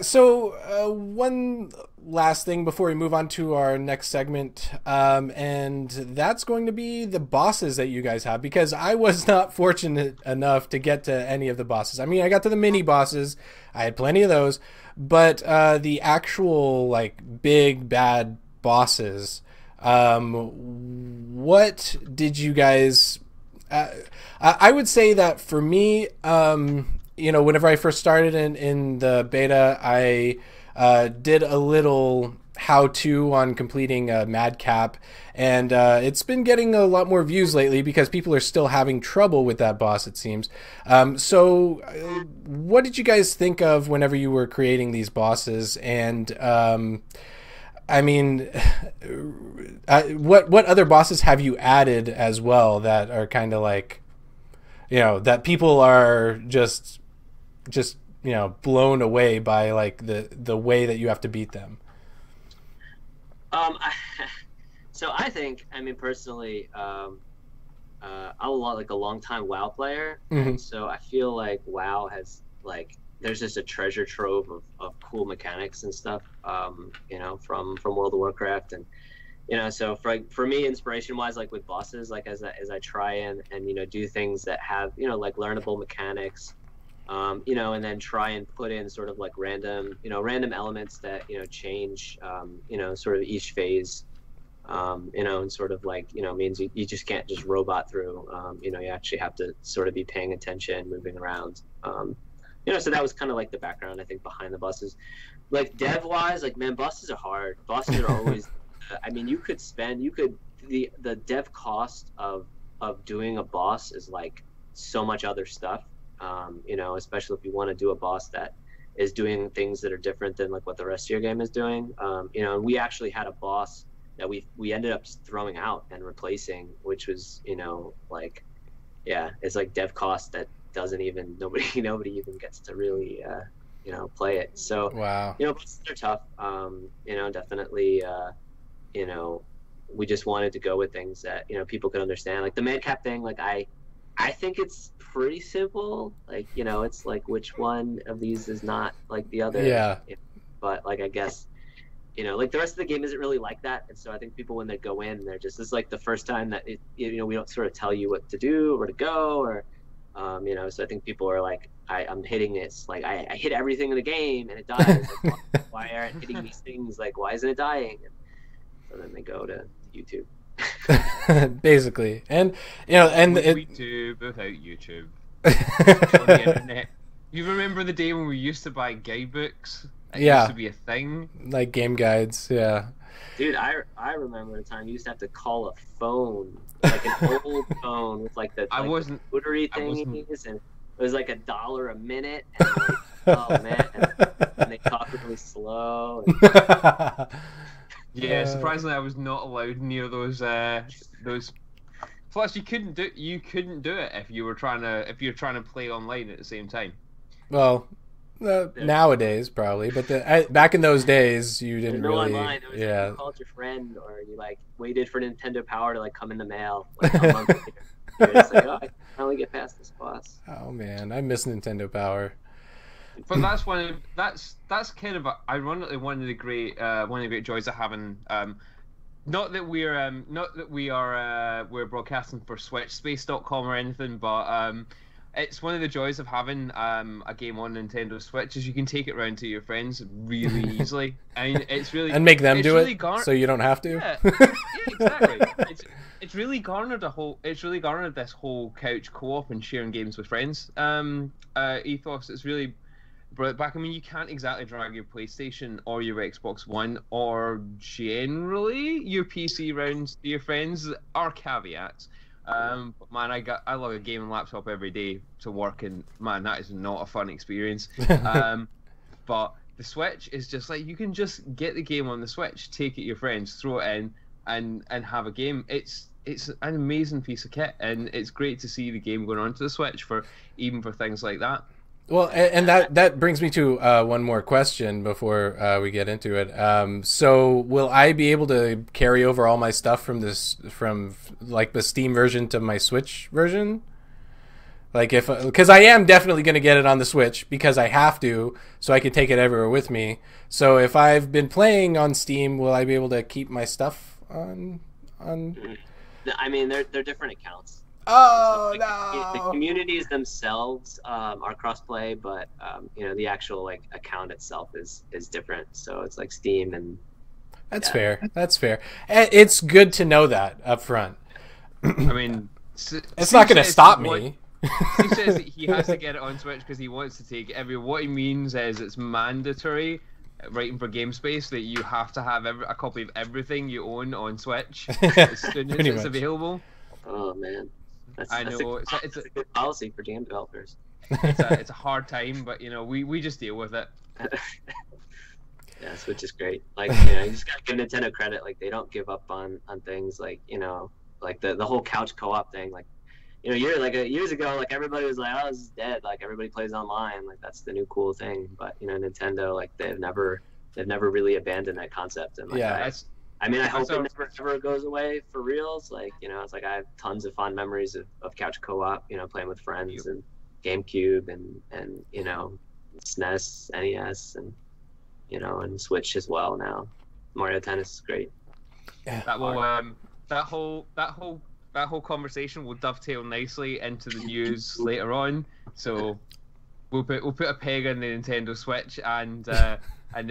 So one last thing before we move on to our next segment, and that's going to be the bosses that you guys have, because I was not fortunate enough to get to any of the bosses. I mean, I got to the mini bosses. I had plenty of those, but the actual like big bad bosses, what did you guys... I would say that for me, whenever I first started in the beta, I did a little how-to on completing Madcap, and it's been getting a lot more views lately because people are still having trouble with that boss, it seems. So what did you guys think of whenever you were creating these bosses? And I mean, what other bosses have you added as well that are kind of like, that people are just blown away by, like the way that you have to beat them? So I think, personally, I'm a long time WoW player, and so I feel like WoW has there's just a treasure trove of cool mechanics and stuff, from World of Warcraft, and so for me, inspiration wise, like with bosses, like as I try and do things that have learnable mechanics, and then try and put in sort of like random elements that change sort of each phase, and sort of means you just can't just robot through, you actually have to sort of be paying attention, moving around, so that was kind of like the background, I think, behind the bosses. Like dev wise, man, bosses are hard. Bosses are always the dev cost of doing a boss is like so much other stuff, especially if you want to do a boss that is doing things that are different than like what the rest of your game is doing. And we actually had a boss that we ended up throwing out and replacing, which was it's like dev cost that doesn't even nobody even gets to really play it. So wow, bosses are tough. Definitely. We just wanted to go with things that people could understand, like the Madcap thing. Like I think it's pretty simple. It's like which one of these is not like the other. Yeah. But I guess like the rest of the game isn't really like that, and so I think people when they go in, they're just, it's like the first time that we don't sort of tell you what to do or where to go, or so I think people are like, I'm hitting this, like I hit everything in the game and it dies. Like, why aren't hitting these things? Like, why isn't it dying? And so then they go to YouTube. Basically, and we do without YouTube on the internet. You remember the day when we used to buy guidebooks? It used to be a thing, like game guides. Yeah, dude, I remember the time you used to have to call a phone, like an old phone with like the rotary thingies, and was like $1 a minute, and like, oh man, and they talk really slow. Yeah, surprisingly, I was not allowed near those. Plus, you couldn't do it if you're trying to play online at the same time. Well, nowadays probably, but back in those days, you didn't really. Online. It was yeah. like you called your friend, or you like waited for Nintendo Power to like come in the mail like a month later. You're just like, oh, I can finally get past this boss. Oh man, I miss Nintendo Power. But that's kind of ironically one of the great joys of having. Not that we're broadcasting for SwitchSpace.com or anything, but it's one of the joys of having a game on Nintendo Switch is you can take it around to your friends really easily. I mean, it's really and make them do really it so you don't have to. Yeah, exactly. It's really garnered this whole couch co-op and sharing games with friends ethos. It's really brought back. I mean, you can't exactly drag your PlayStation or your Xbox One or generally your PC round to your friends. There are caveats. But man, I log a gaming laptop every day to work, and man, that is not a fun experience. But the Switch is just like you can just get the game on the Switch, take it to your friends, throw it in, and have a game. It's an amazing piece of kit, and it's great to see the game going onto the Switch for things like that. Well, and that brings me to one more question before we get into it. So, will I be able to carry over all my stuff from like the Steam version to my Switch version? Like because I am definitely going to get it on the Switch because I have to, so I can take it everywhere with me. So, if I've been playing on Steam, will I be able to keep my stuff on? I mean, they're different accounts. Oh so, no! The communities themselves are crossplay, but the actual like account itself is different. So it's like Steam and. That's fair. That's fair. It's good to know that up front. I mean, it's not going to stop me. He says that he has to get it on Switch because he wants to take what he means is it's mandatory. Writing for GameSpace that you have to have a copy of everything you own on Switch as soon as it's available. Oh man. That's a good policy for game developers. It's a hard time, but we just deal with it. Yeah, Switch is great. Like you just gotta give Nintendo credit. Like they don't give up on things like like the whole couch co-op thing. Like years ago, like everybody was like, oh, this is dead. Like everybody plays online. Like that's the new cool thing. But Nintendo, like they've never really abandoned that concept. And like, yeah, I hope it never ever goes away for reals. Like, it's like I have tons of fond memories of couch co-op, playing with friends and GameCube and SNES, NES, and and Switch as well now. Mario Tennis is great. Yeah. That whole conversation will dovetail nicely into the news later on. So we'll put a peg in the Nintendo Switch and the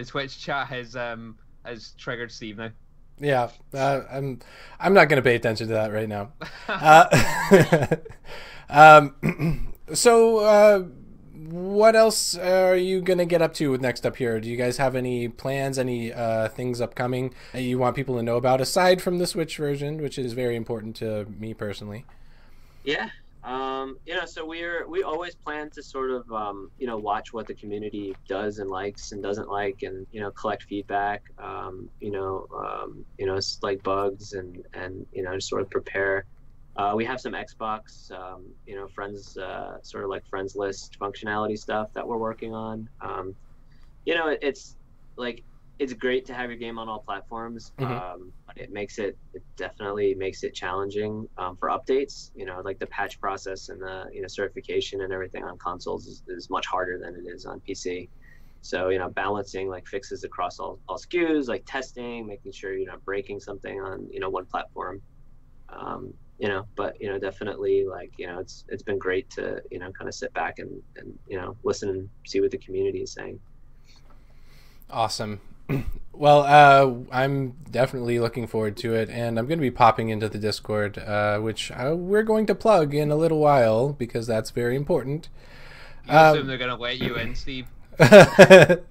Twitch chat has triggered Steve now. Yeah, I'm not going to pay attention to that right now. So, what else are you going to get up to with Next Up Here? Do you guys have any plans, any things upcoming that you want people to know about, aside from the Switch version, which is very important to me personally? Yeah. So we always plan to sort of, watch what the community does and likes and doesn't like, and collect feedback, like bugs and just sort of prepare. We have some Xbox, friends, sort of like friends list functionality stuff that we're working on. It's like it's great to have your game on all platforms. Mm-hmm. But it definitely makes it challenging for updates. Like the patch process and the certification and everything on consoles is much harder than it is on PC. So balancing like fixes across all SKUs, like testing, making sure you're not breaking something on one platform. But definitely like it's been great to kind of sit back and listen and see what the community is saying. Awesome. Well, I'm definitely looking forward to it, and I'm going to be popping into the Discord, which we're going to plug in a little while because that's very important. You assume they're going to let you in, Steve? I'm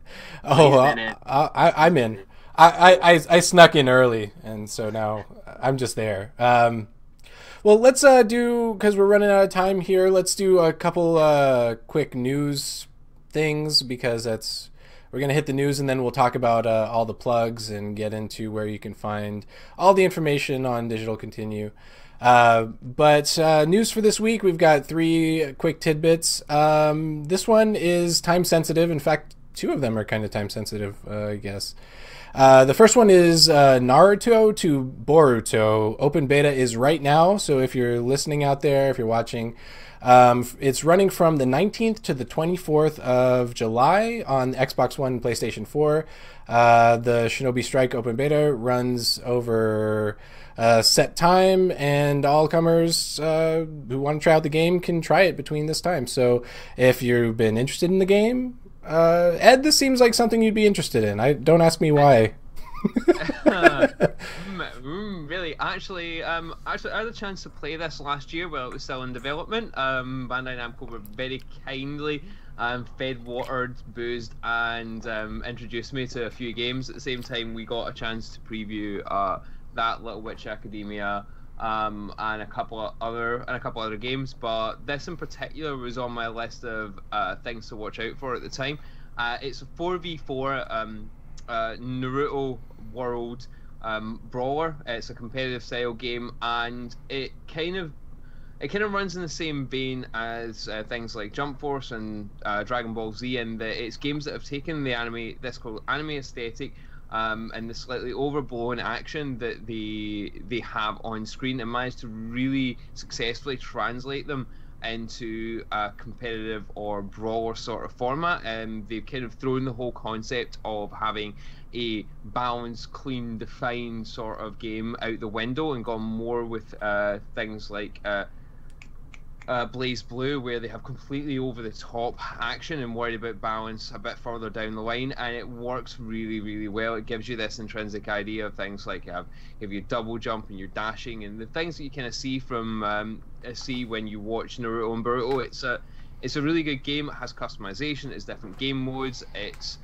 in. I snuck in early, and so now I'm just there. Well, let's do, because we're running out of time here, let's do a couple quick news things, because we're going to hit the news and then we'll talk about all the plugs and get into where you can find all the information on Digital Continue. But news for this week, we've got 3 quick tidbits. This one is time sensitive. In fact, 2 of them are kind of time sensitive, I guess. The first one is Naruto to Boruto. Open beta is right now, so if you're listening out there, if you're watching, it's running from the 19th to the 24th of July on Xbox One and PlayStation 4. The Shinobi Strike open beta runs over set time, and all comers who want to try out the game can try it between this time. So if you've been interested in the game, Ed, this seems like something you'd be interested in. Don't ask me why. Really, actually, I had a chance to play this last year while it was still in development. Bandai Namco were very kindly fed, watered, boozed, and introduced me to a few games. At the same time, we got a chance to preview that Little Witch Academia. And a couple of other games, but this in particular was on my list of things to watch out for at the time. It's a 4v4 Naruto world brawler. It's a competitive style game, and it kind of runs in the same vein as things like Jump Force and Dragon Ball Z, in that it's games that have taken the anime aesthetic and the slightly overblown action that they have on screen, and managed to really successfully translate them into a competitive or brawler sort of format. And they've kind of thrown the whole concept of having a balanced, clean, defined sort of game out the window and gone more with things like Blaze Blue, where they have completely over the top action and worried about balance a bit further down the line, and it works really, really well. It gives you this intrinsic idea of things like if you double jump and you're dashing, and the things that you kind of see from when you watch Naruto and Boruto. It's a really good game. It has customization. It's different game modes. It's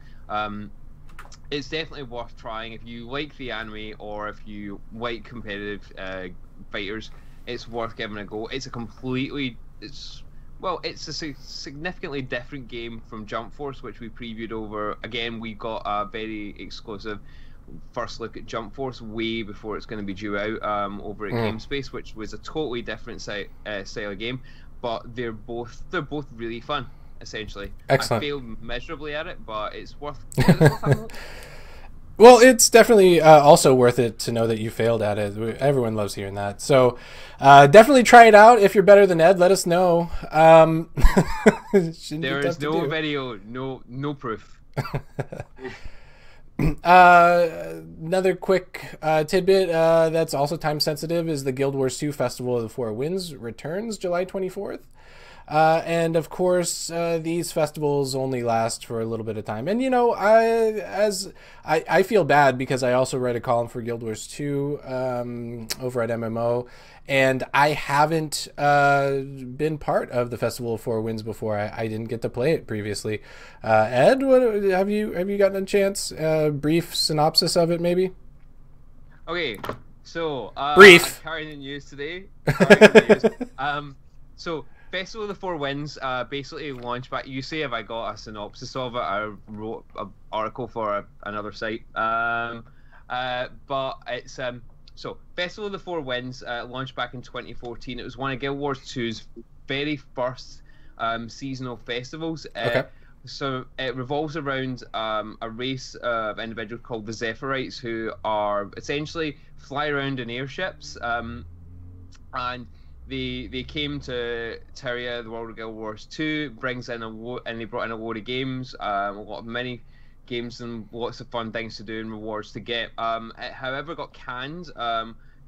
definitely worth trying if you like the anime, or if you like competitive fighters. It's worth giving a go. It's a significantly different game from Jump Force, which we previewed over. Again, we got a very exclusive first look at Jump Force way before it's going to be due out over at GameSpace, which was a totally different style of game. But they're both really fun. Essentially, excellent. I failed miserably at it, but it's worth having. Well, it's definitely also worth it to know that you failed at it. Everyone loves hearing that. So definitely try it out. If you're better than Ed, let us know. There is no video, no proof. Another quick tidbit that's also time sensitive is the Guild Wars 2 Festival of the Four Winds returns July 24th. And of course, these festivals only last for a little bit of time. And I feel bad because I also write a column for Guild Wars 2 over at MMO, and I haven't been part of the Festival of Four Winds before. I didn't get to play it previously. Ed, have you gotten a chance? Brief synopsis of it, maybe. Okay, so brief. I'm carrying the news today. So. Festival of the Four Winds basically launched back. You say, have I got a synopsis of it? I wrote an article for another site. But it's so Festival of the Four Winds launched back in 2014. It was one of Guild Wars 2's very first seasonal festivals. Okay. So it revolves around a race of individuals called the Zephyrite, who are essentially fly around in airships, and They came to Tyria, the world of Guild Wars 2, and they brought in a load of games, a lot of mini games and lots of fun things to do and rewards to get. It, however, got canned.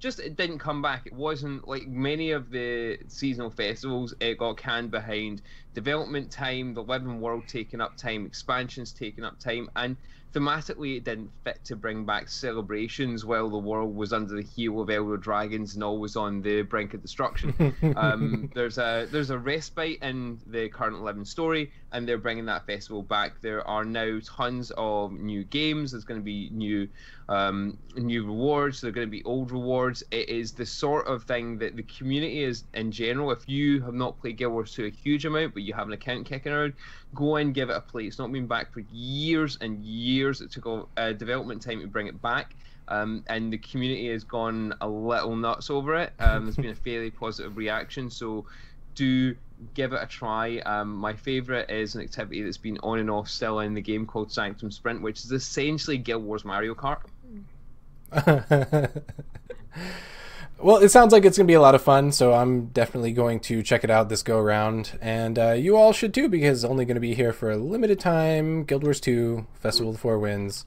It didn't come back. It wasn't like many of the seasonal festivals. It got canned behind development time, the living world taking up time, expansions taking up time, and thematically it didn't fit to bring back celebrations while the world was under the heel of Elder Dragons and always on the brink of destruction. There's a respite in the current living story, and they're bringing that festival back. There are now tons of new games. There's going to be new rewards. There are going to be old rewards. It is the sort of thing that the community is in general. If you have not played Guild Wars 2 a huge amount, but you have an account kicking around, go and give it a play. It's not been back for years and years. It took a development time to bring it back, and the community has gone a little nuts over it. There's been a fairly positive reaction, so do give it a try. My favourite is an activity that's been on and off still in the game called Sanctum Sprint, which is essentially Guild Wars Mario Kart. Well, it sounds like it's going to be a lot of fun, so I'm definitely going to check it out this go-around. And you all should too, because it's only going to be here for a limited time. Guild Wars 2, Festival of the Four Winds.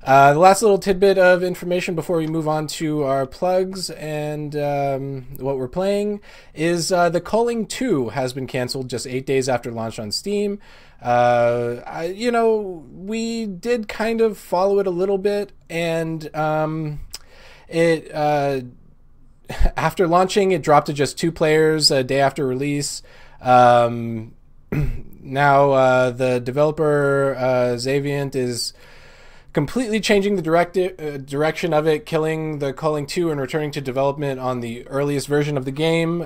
The last little tidbit of information before we move on to our plugs and what we're playing is the Culling 2 has been canceled just 8 days after launch on Steam. We did kind of follow it a little bit, and after launching, it dropped to just 2 players a day after release. Now the developer Xaviant is completely changing the direction of it, killing the Culling 2 and returning to development on the earliest version of the game,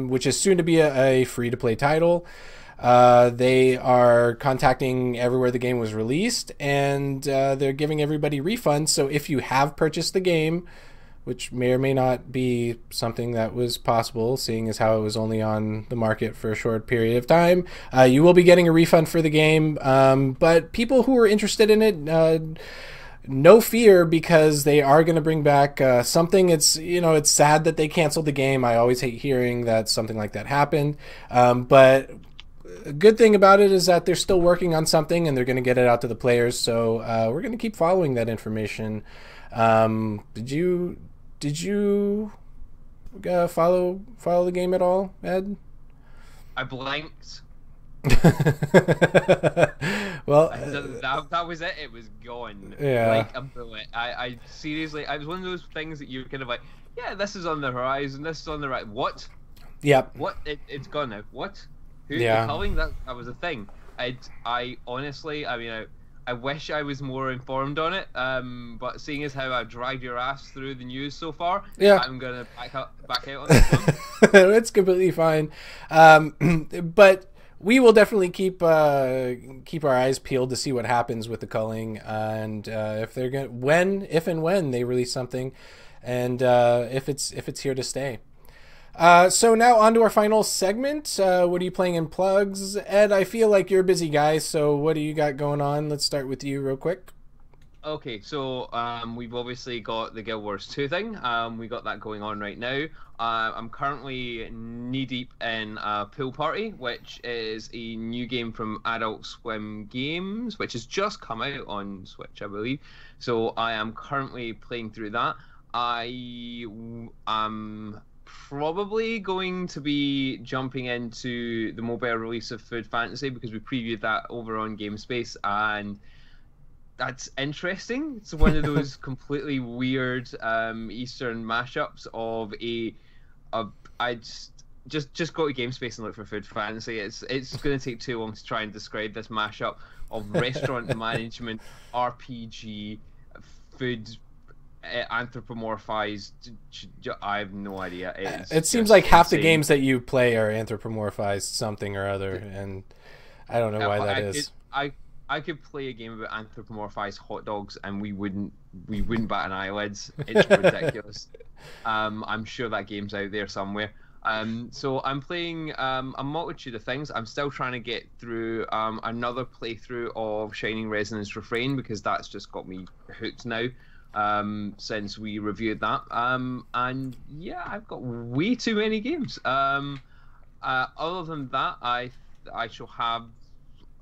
which is soon to be a free-to-play title. They are contacting everywhere the game was released, and they're giving everybody refunds. So if you have purchased the game, which may or may not be something that was possible, seeing as how it was only on the market for a short period of time, you will be getting a refund for the game. But people who are interested in it, no fear, because they are going to bring back something. It's sad that they canceled the game. I always hate hearing that something like that happened. But a good thing about it is that they're still working on something, and they're going to get it out to the players. So we're going to keep following that information. Did you follow the game at all, Ed? I blinked. Well, that was it. It was gone. Yeah. Like a bullet. I seriously, I was one of those things that you're kind of like, yeah, this is on the horizon. This is on the right. What? Yep. What? It's gone now. What? Who's Yeah. calling? That was a thing. I honestly, I wish I was more informed on it, but seeing as how I've dragged your ass through the news so far, yeah, I'm going to back out on this one. It's completely fine. But we will definitely keep our eyes peeled to see what happens with the culling, and if and when they release something, and if it's here to stay. So now on to our final segment. What are you playing in plugs? Ed, I feel like you're a busy guy, so what do you got going on? Let's start with you real quick. Okay, so we've obviously got the Guild Wars 2 thing. We got that going on right now. I'm currently knee-deep in Pool Party, which is a new game from Adult Swim Games, which has just come out on Switch, I believe. So I am currently playing through that. I am probably going to be jumping into the mobile release of Food Fantasy, because we previewed that over on GameSpace, and that's interesting. It's one of those completely weird Eastern mashups of I just go to GameSpace and look for Food Fantasy. It's going to take too long to try and describe this mashup of restaurant management, RPG, food, anthropomorphized. I have no idea. It seems like half the games that you play are anthropomorphized something or other, and I don't know why that is. I could play a game about anthropomorphized hot dogs and we wouldn't bat an eyelid. It's ridiculous. I'm sure that game's out there somewhere. So I'm playing a multitude of things. I'm still trying to get through another playthrough of Shining Resonance Refrain, because that's just got me hooked now. Since we reviewed that, and yeah, I've got way too many games. Other than that, I shall have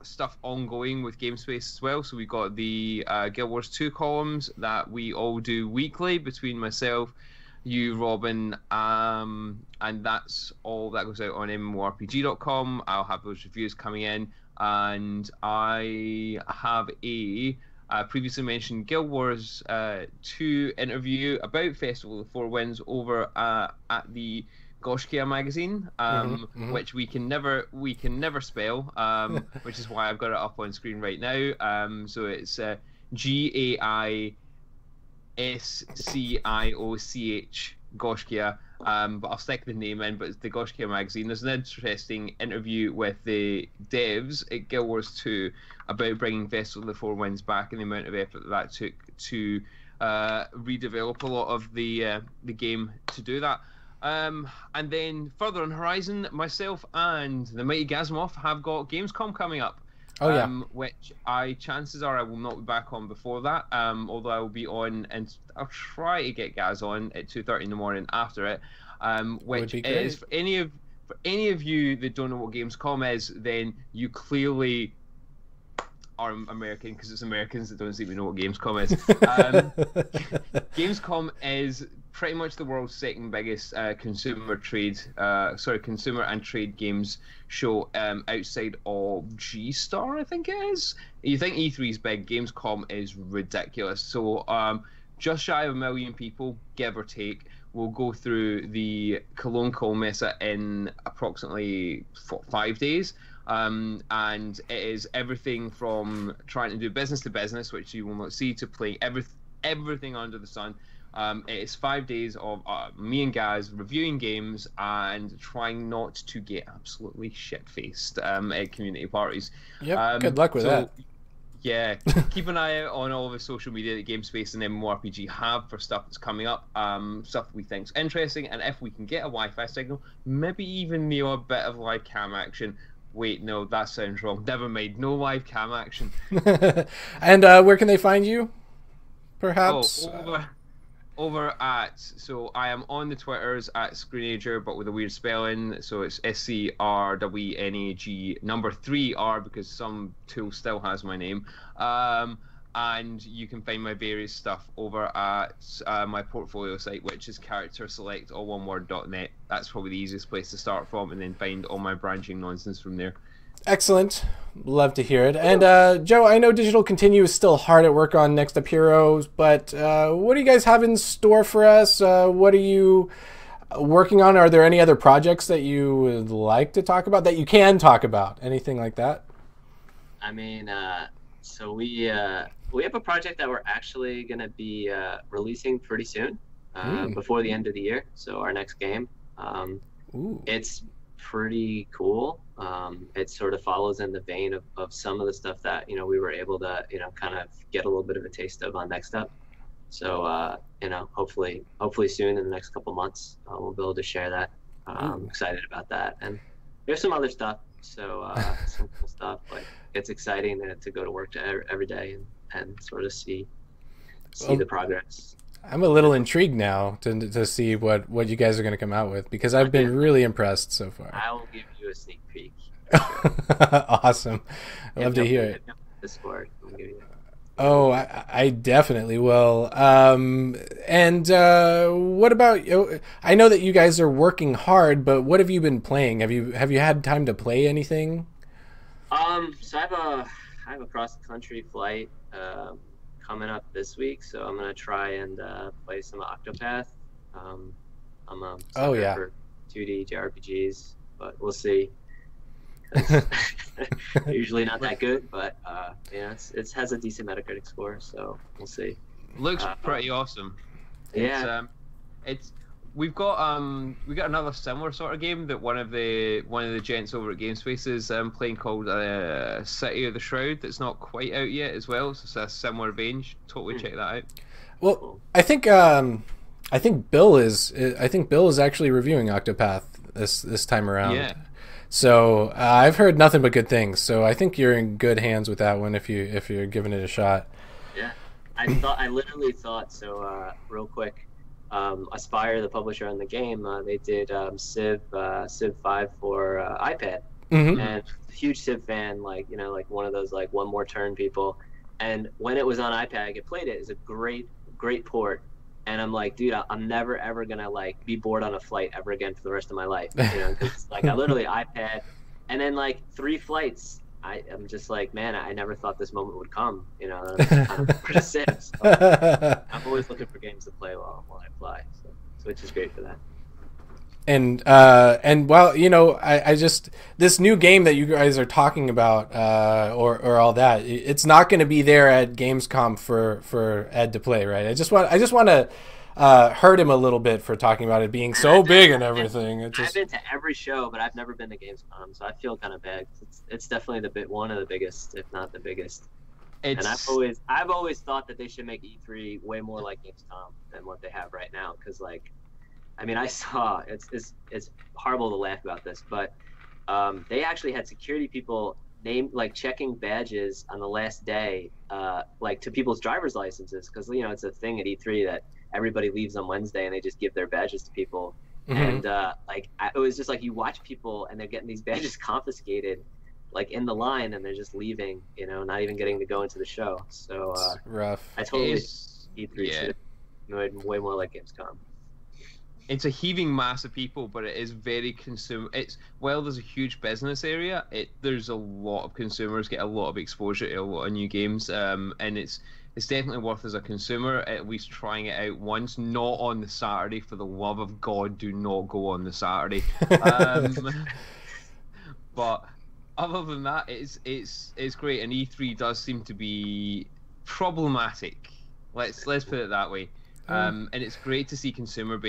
stuff ongoing with GameSpace as well. So we got the Guild Wars 2 columns that we all do weekly between myself, you, Robin, and that's all that goes out on mmorpg.com. I'll have those reviews coming in, and I have a previously mentioned Guild Wars 2 interview about Festival of the Four Winds over at the Goshkia magazine, which we can never spell, which is why I've got it up on screen right now. So it's GAISCIOCH Goshkia, but I'll stick the name in. But it's the Goshkia magazine. There's an interesting interview with the devs at Guild Wars 2 about bringing Festival of the Four Winds back and the amount of effort that took to redevelop a lot of the game to do that. And then further on horizon, myself and the mighty Gazimoff have got Gamescom coming up. Oh yeah. Which chances are I will not be back on before that. Although I will be on, and I'll try to get Gaz on at 2:30 in the morning after it. Which is for any of you that don't know what Gamescom is, then you clearly are American, because it's Americans that don't seem to know what Gamescom is. Gamescom is pretty much the world's second biggest consumer and trade games show, outside of G-Star, I think it is. You think E3 is big, Gamescom is ridiculous. So just shy of 1 million people, give or take, will go through the Cologne Mesa in approximately 5 days. And it is everything from trying to do business to business, which you will not see, to playing everything under the sun. It is 5 days of me and Gaz reviewing games and trying not to get absolutely shit-faced at community parties. Yep, good luck with that. Yeah, keep an eye out on all of the social media that GameSpace and MMORPG have for stuff that's coming up, stuff we think's interesting, and if we can get a Wi-Fi signal, maybe even the odd bit of live cam action. Wait, no, that sounds wrong. Never mind, no live cam action. And where can they find you, perhaps? Over at, so I am on the Twitters at Screenager, but with a weird spelling, so it's SCRWNAG number 3R, because some tool still has my name. And you can find my various stuff over at my portfolio site, which is characterselect, all one word.net. That's probably the easiest place to start from, and then find all my branching nonsense from there. Excellent. Love to hear it. And Joe, I know Digital Continue is still hard at work on Next Up Heroes, but what do you guys have in store for us? What are you working on? Are there any other projects that you would like to talk about, that you can talk about? Anything like that? I mean, so we have a project that we're actually going to be releasing pretty soon, before the end of the year. So our next game, it's pretty cool. It sort of follows in the vein of some of the stuff that, we were able to, kind of get a little bit of a taste of on Next Up. So, hopefully soon in the next couple months, we'll be able to share that. I'm excited about that. And there's some other stuff. So some cool stuff. Like, it's exciting to go to work every day and sort of see the progress. I'm a little intrigued now to see what you guys are going to come out with, because I've been really impressed so far. I will give you a sneak peek. Awesome. I love to hear it. Discord. I'll give you Oh, I definitely will. And what about? I know that you guys are working hard, but what have you been playing? Have you had time to play anything? So I have a cross country flight coming up this week, so I'm gonna try and play some Octopath. I'm a sucker for 2D JRPGs, but we'll see. Usually not that good, but it has a decent Metacritic score, so we'll see. Looks pretty awesome. Yeah, we've got another similar sort of game that one of the gents over at GameSpace is playing, called City of the Shroud. That's not quite out yet as well, so it's a similar vein. Totally check that out. Well, I think Bill is actually reviewing Octopath this time around. Yeah. So I've heard nothing but good things. So I think you're in good hands with that one if you're giving it a shot. Yeah, I literally thought so. Real quick, Aspire, the publisher on the game, they did Civ 5 for iPad, and huge Civ fan, like one of those one more turn people. And when it was on iPad, I could play it. It's a great port And I'm like, dude, I'm never ever gonna like be bored on a flight ever again for the rest of my life, you know? Because like I literally iPad, and then like 3 flights, I'm just like, man, I never thought this moment would come, you know? And I'm just kind of pretty sick. So I'm always looking for games to play while I fly, so Switch is great for that. And well, you know, I just, this new game that you guys are talking about, or all that, it's not going to be there at Gamescom for Ed to play, right? I just want to hurt him a little bit for talking about it being so big and everything. I've been to every show, but I've never been to Gamescom, so I feel kind of bad. It's definitely one of the biggest, if not the biggest. And I've always thought that they should make E3 way more like Gamescom than what they have right now, because like, I mean, I saw, it's horrible to laugh about this, but they actually had security people checking badges on the last day, like to people's driver's licenses, because you know it's a thing at E3 that everybody leaves on Wednesday and they just give their badges to people, and it was just like you watch people and they're getting these badges confiscated, like in the line, and they're just leaving, you know, not even getting to go into the show. So rough. I totally E3 should have made way more like Gamescom. It's a heaving mass of people, but it is very there's a huge business area, there's a lot of consumers get a lot of exposure to a lot of new games, and it's definitely worth, as a consumer, at least trying it out once, not on the Saturday. For the love of God, do not go on the Saturday. But other than that, it's great, and E3 does seem to be problematic. Let's put it that way. And it's great to see consumer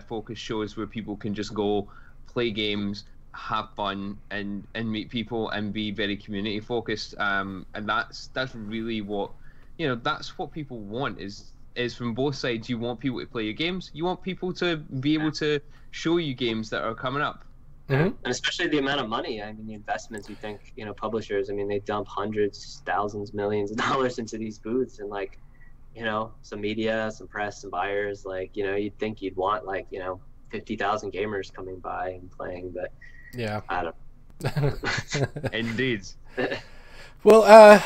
focused shows where people can just go play games, have fun, and meet people and be very community focused. And that's really what, you know, that's what people want is from both sides. You want people to play your games. You want people to be able to show you games that are coming up. Mm-hmm. And especially the amount of money. I mean, the investments. You think, you know, publishers. I mean, they dump hundreds, thousands, millions of dollars into these booths, and like, you know, some media, some press, some buyers, like, you know, you'd think you'd want, like, you know, 50,000 gamers coming by and playing, but yeah, I don't. Indeed. Well,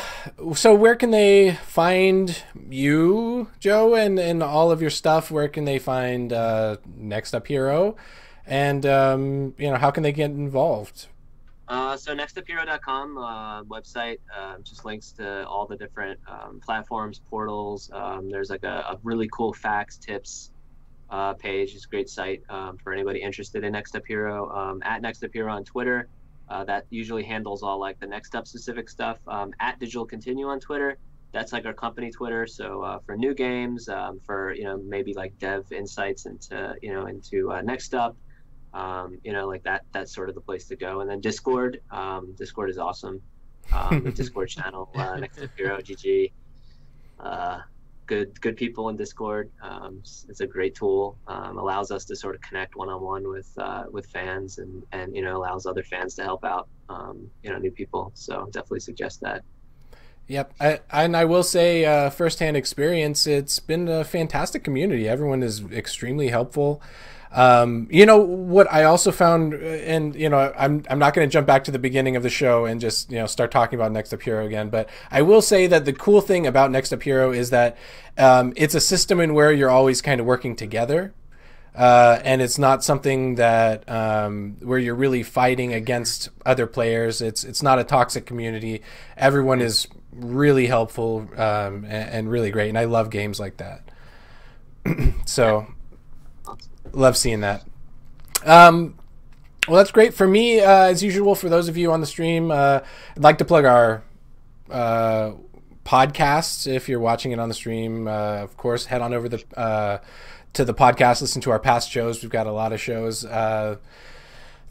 so where can they find you, Joe, and all of your stuff? Where can they find Next Up Hero, and you know, how can they get involved? So nextuphero.com website just links to all the different platforms, portals. There's like a really cool facts, tips page. It's a great site for anybody interested in Next Up Hero. At Next Up Hero on Twitter, that usually handles all like the Next Up specific stuff. At Digital Continue on Twitter, that's like our company Twitter. So for new games, for, you know, maybe like dev insights into Next Up. You know, like that's sort of the place to go. And then Discord is awesome. The Discord channel, Next Up Hero, GG. Good people in Discord. It's a great tool. Allows us to sort of connect one-on-one with fans, and you know, allows other fans to help out you know, new people. So definitely suggest that. Yep, I will say, firsthand experience, it's been a fantastic community. Everyone is extremely helpful. You know what I also found, and you know, I'm not going to jump back to the beginning of the show and just, you know, start talking about Next Up Hero again, but I will say that the cool thing about Next Up Hero is that it's a system in where you're always kind of working together, and it's not something that where you're really fighting against other players. It's not a toxic community. Everyone is really helpful and really great, and I love games like that. So. Love seeing that. Well, that's great. For me, as usual, for those of you on the stream, I'd like to plug our podcasts. If you're watching it on the stream, of course, head on over to the podcast, listen to our past shows. We've got a lot of shows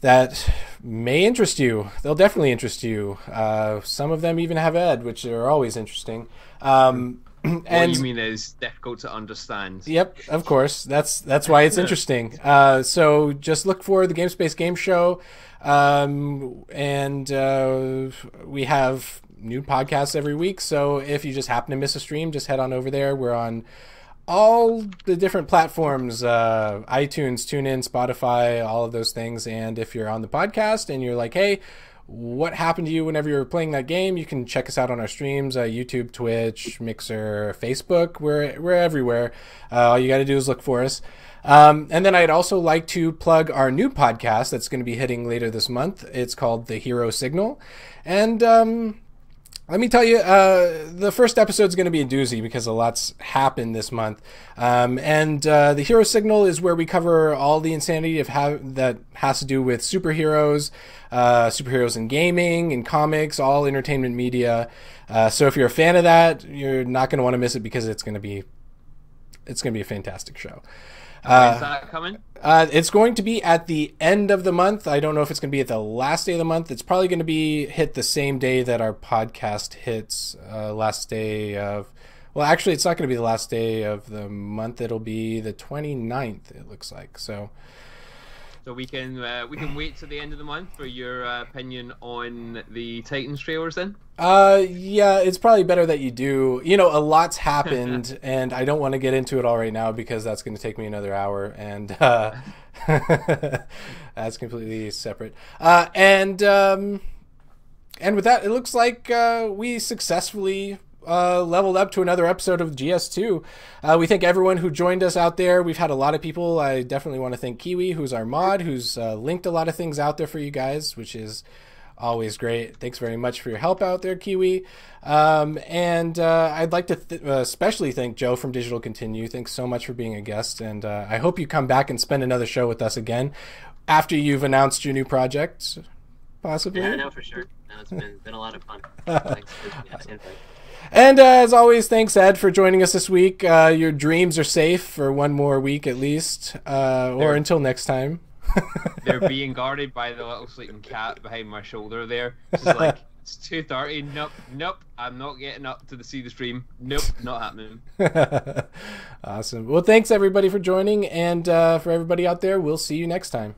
that may interest you. They'll definitely interest you. Some of them even have Ed, which are always interesting. And what you mean is difficult to understand. Yep, of course. That's why it's interesting. So just look for the GameSpace Game Show, and we have new podcasts every week. So if you just happen to miss a stream, just head on over there. We're on all the different platforms, iTunes, TuneIn, Spotify, all of those things. And if you're on the podcast and you're like, hey, what happened to you whenever you were playing that game. You can check us out on our streams, YouTube, Twitch, Mixer, Facebook. We're everywhere. All you got to do is look for us. And then I'd also like to plug our new podcast that's going to be hitting later this month. It's called The Hero Signal. And let me tell you, the first episode is going to be a doozy because a lot's happened this month. And The Hero Signal is where we cover all the insanity that has to do with superheroes, superheroes in gaming, in comics, all entertainment media. So if you're a fan of that, you're not going to want to miss it because it's going to be a fantastic show. When's that coming? It's going to be at the end of the month. I don't know if it's going to be at the last day of the month. It's probably going to be hit the same day that our podcast hits, last day of... Well, actually, it's not going to be the last day of the month. It'll be the 29th, it looks like. So we can wait to the end of the month for your opinion on the Titans trailers then? Yeah, it's probably better that you do. You know, a lot's happened, and I don't want to get into it all right now because that's going to take me another hour, and that's completely separate. And with that, it looks like we successfully leveled up to another episode of GS2. We thank everyone who joined us out there. We've had a lot of people. I definitely want to thank Kiwi, who's our mod, who's linked a lot of things out there for you guys, which is always great. Thanks very much for your help out there, Kiwi. And I'd like to especially thank Joe from Digital Continue. Thanks so much for being a guest, and I hope you come back and spend another show with us again after you've announced your new project, possibly. Yeah, no, for sure. No, it's been a lot of fun. Thanks for the invite. And as always, thanks, Ed, for joining us this week. Your dreams are safe for one more week at least, or until next time. They're being guarded by the little sleeping cat behind my shoulder there. Just like, it's 2:30. Nope. I'm not getting up to see the stream. Nope, not happening. Awesome. Well, thanks, everybody, for joining. And for everybody out there, we'll see you next time.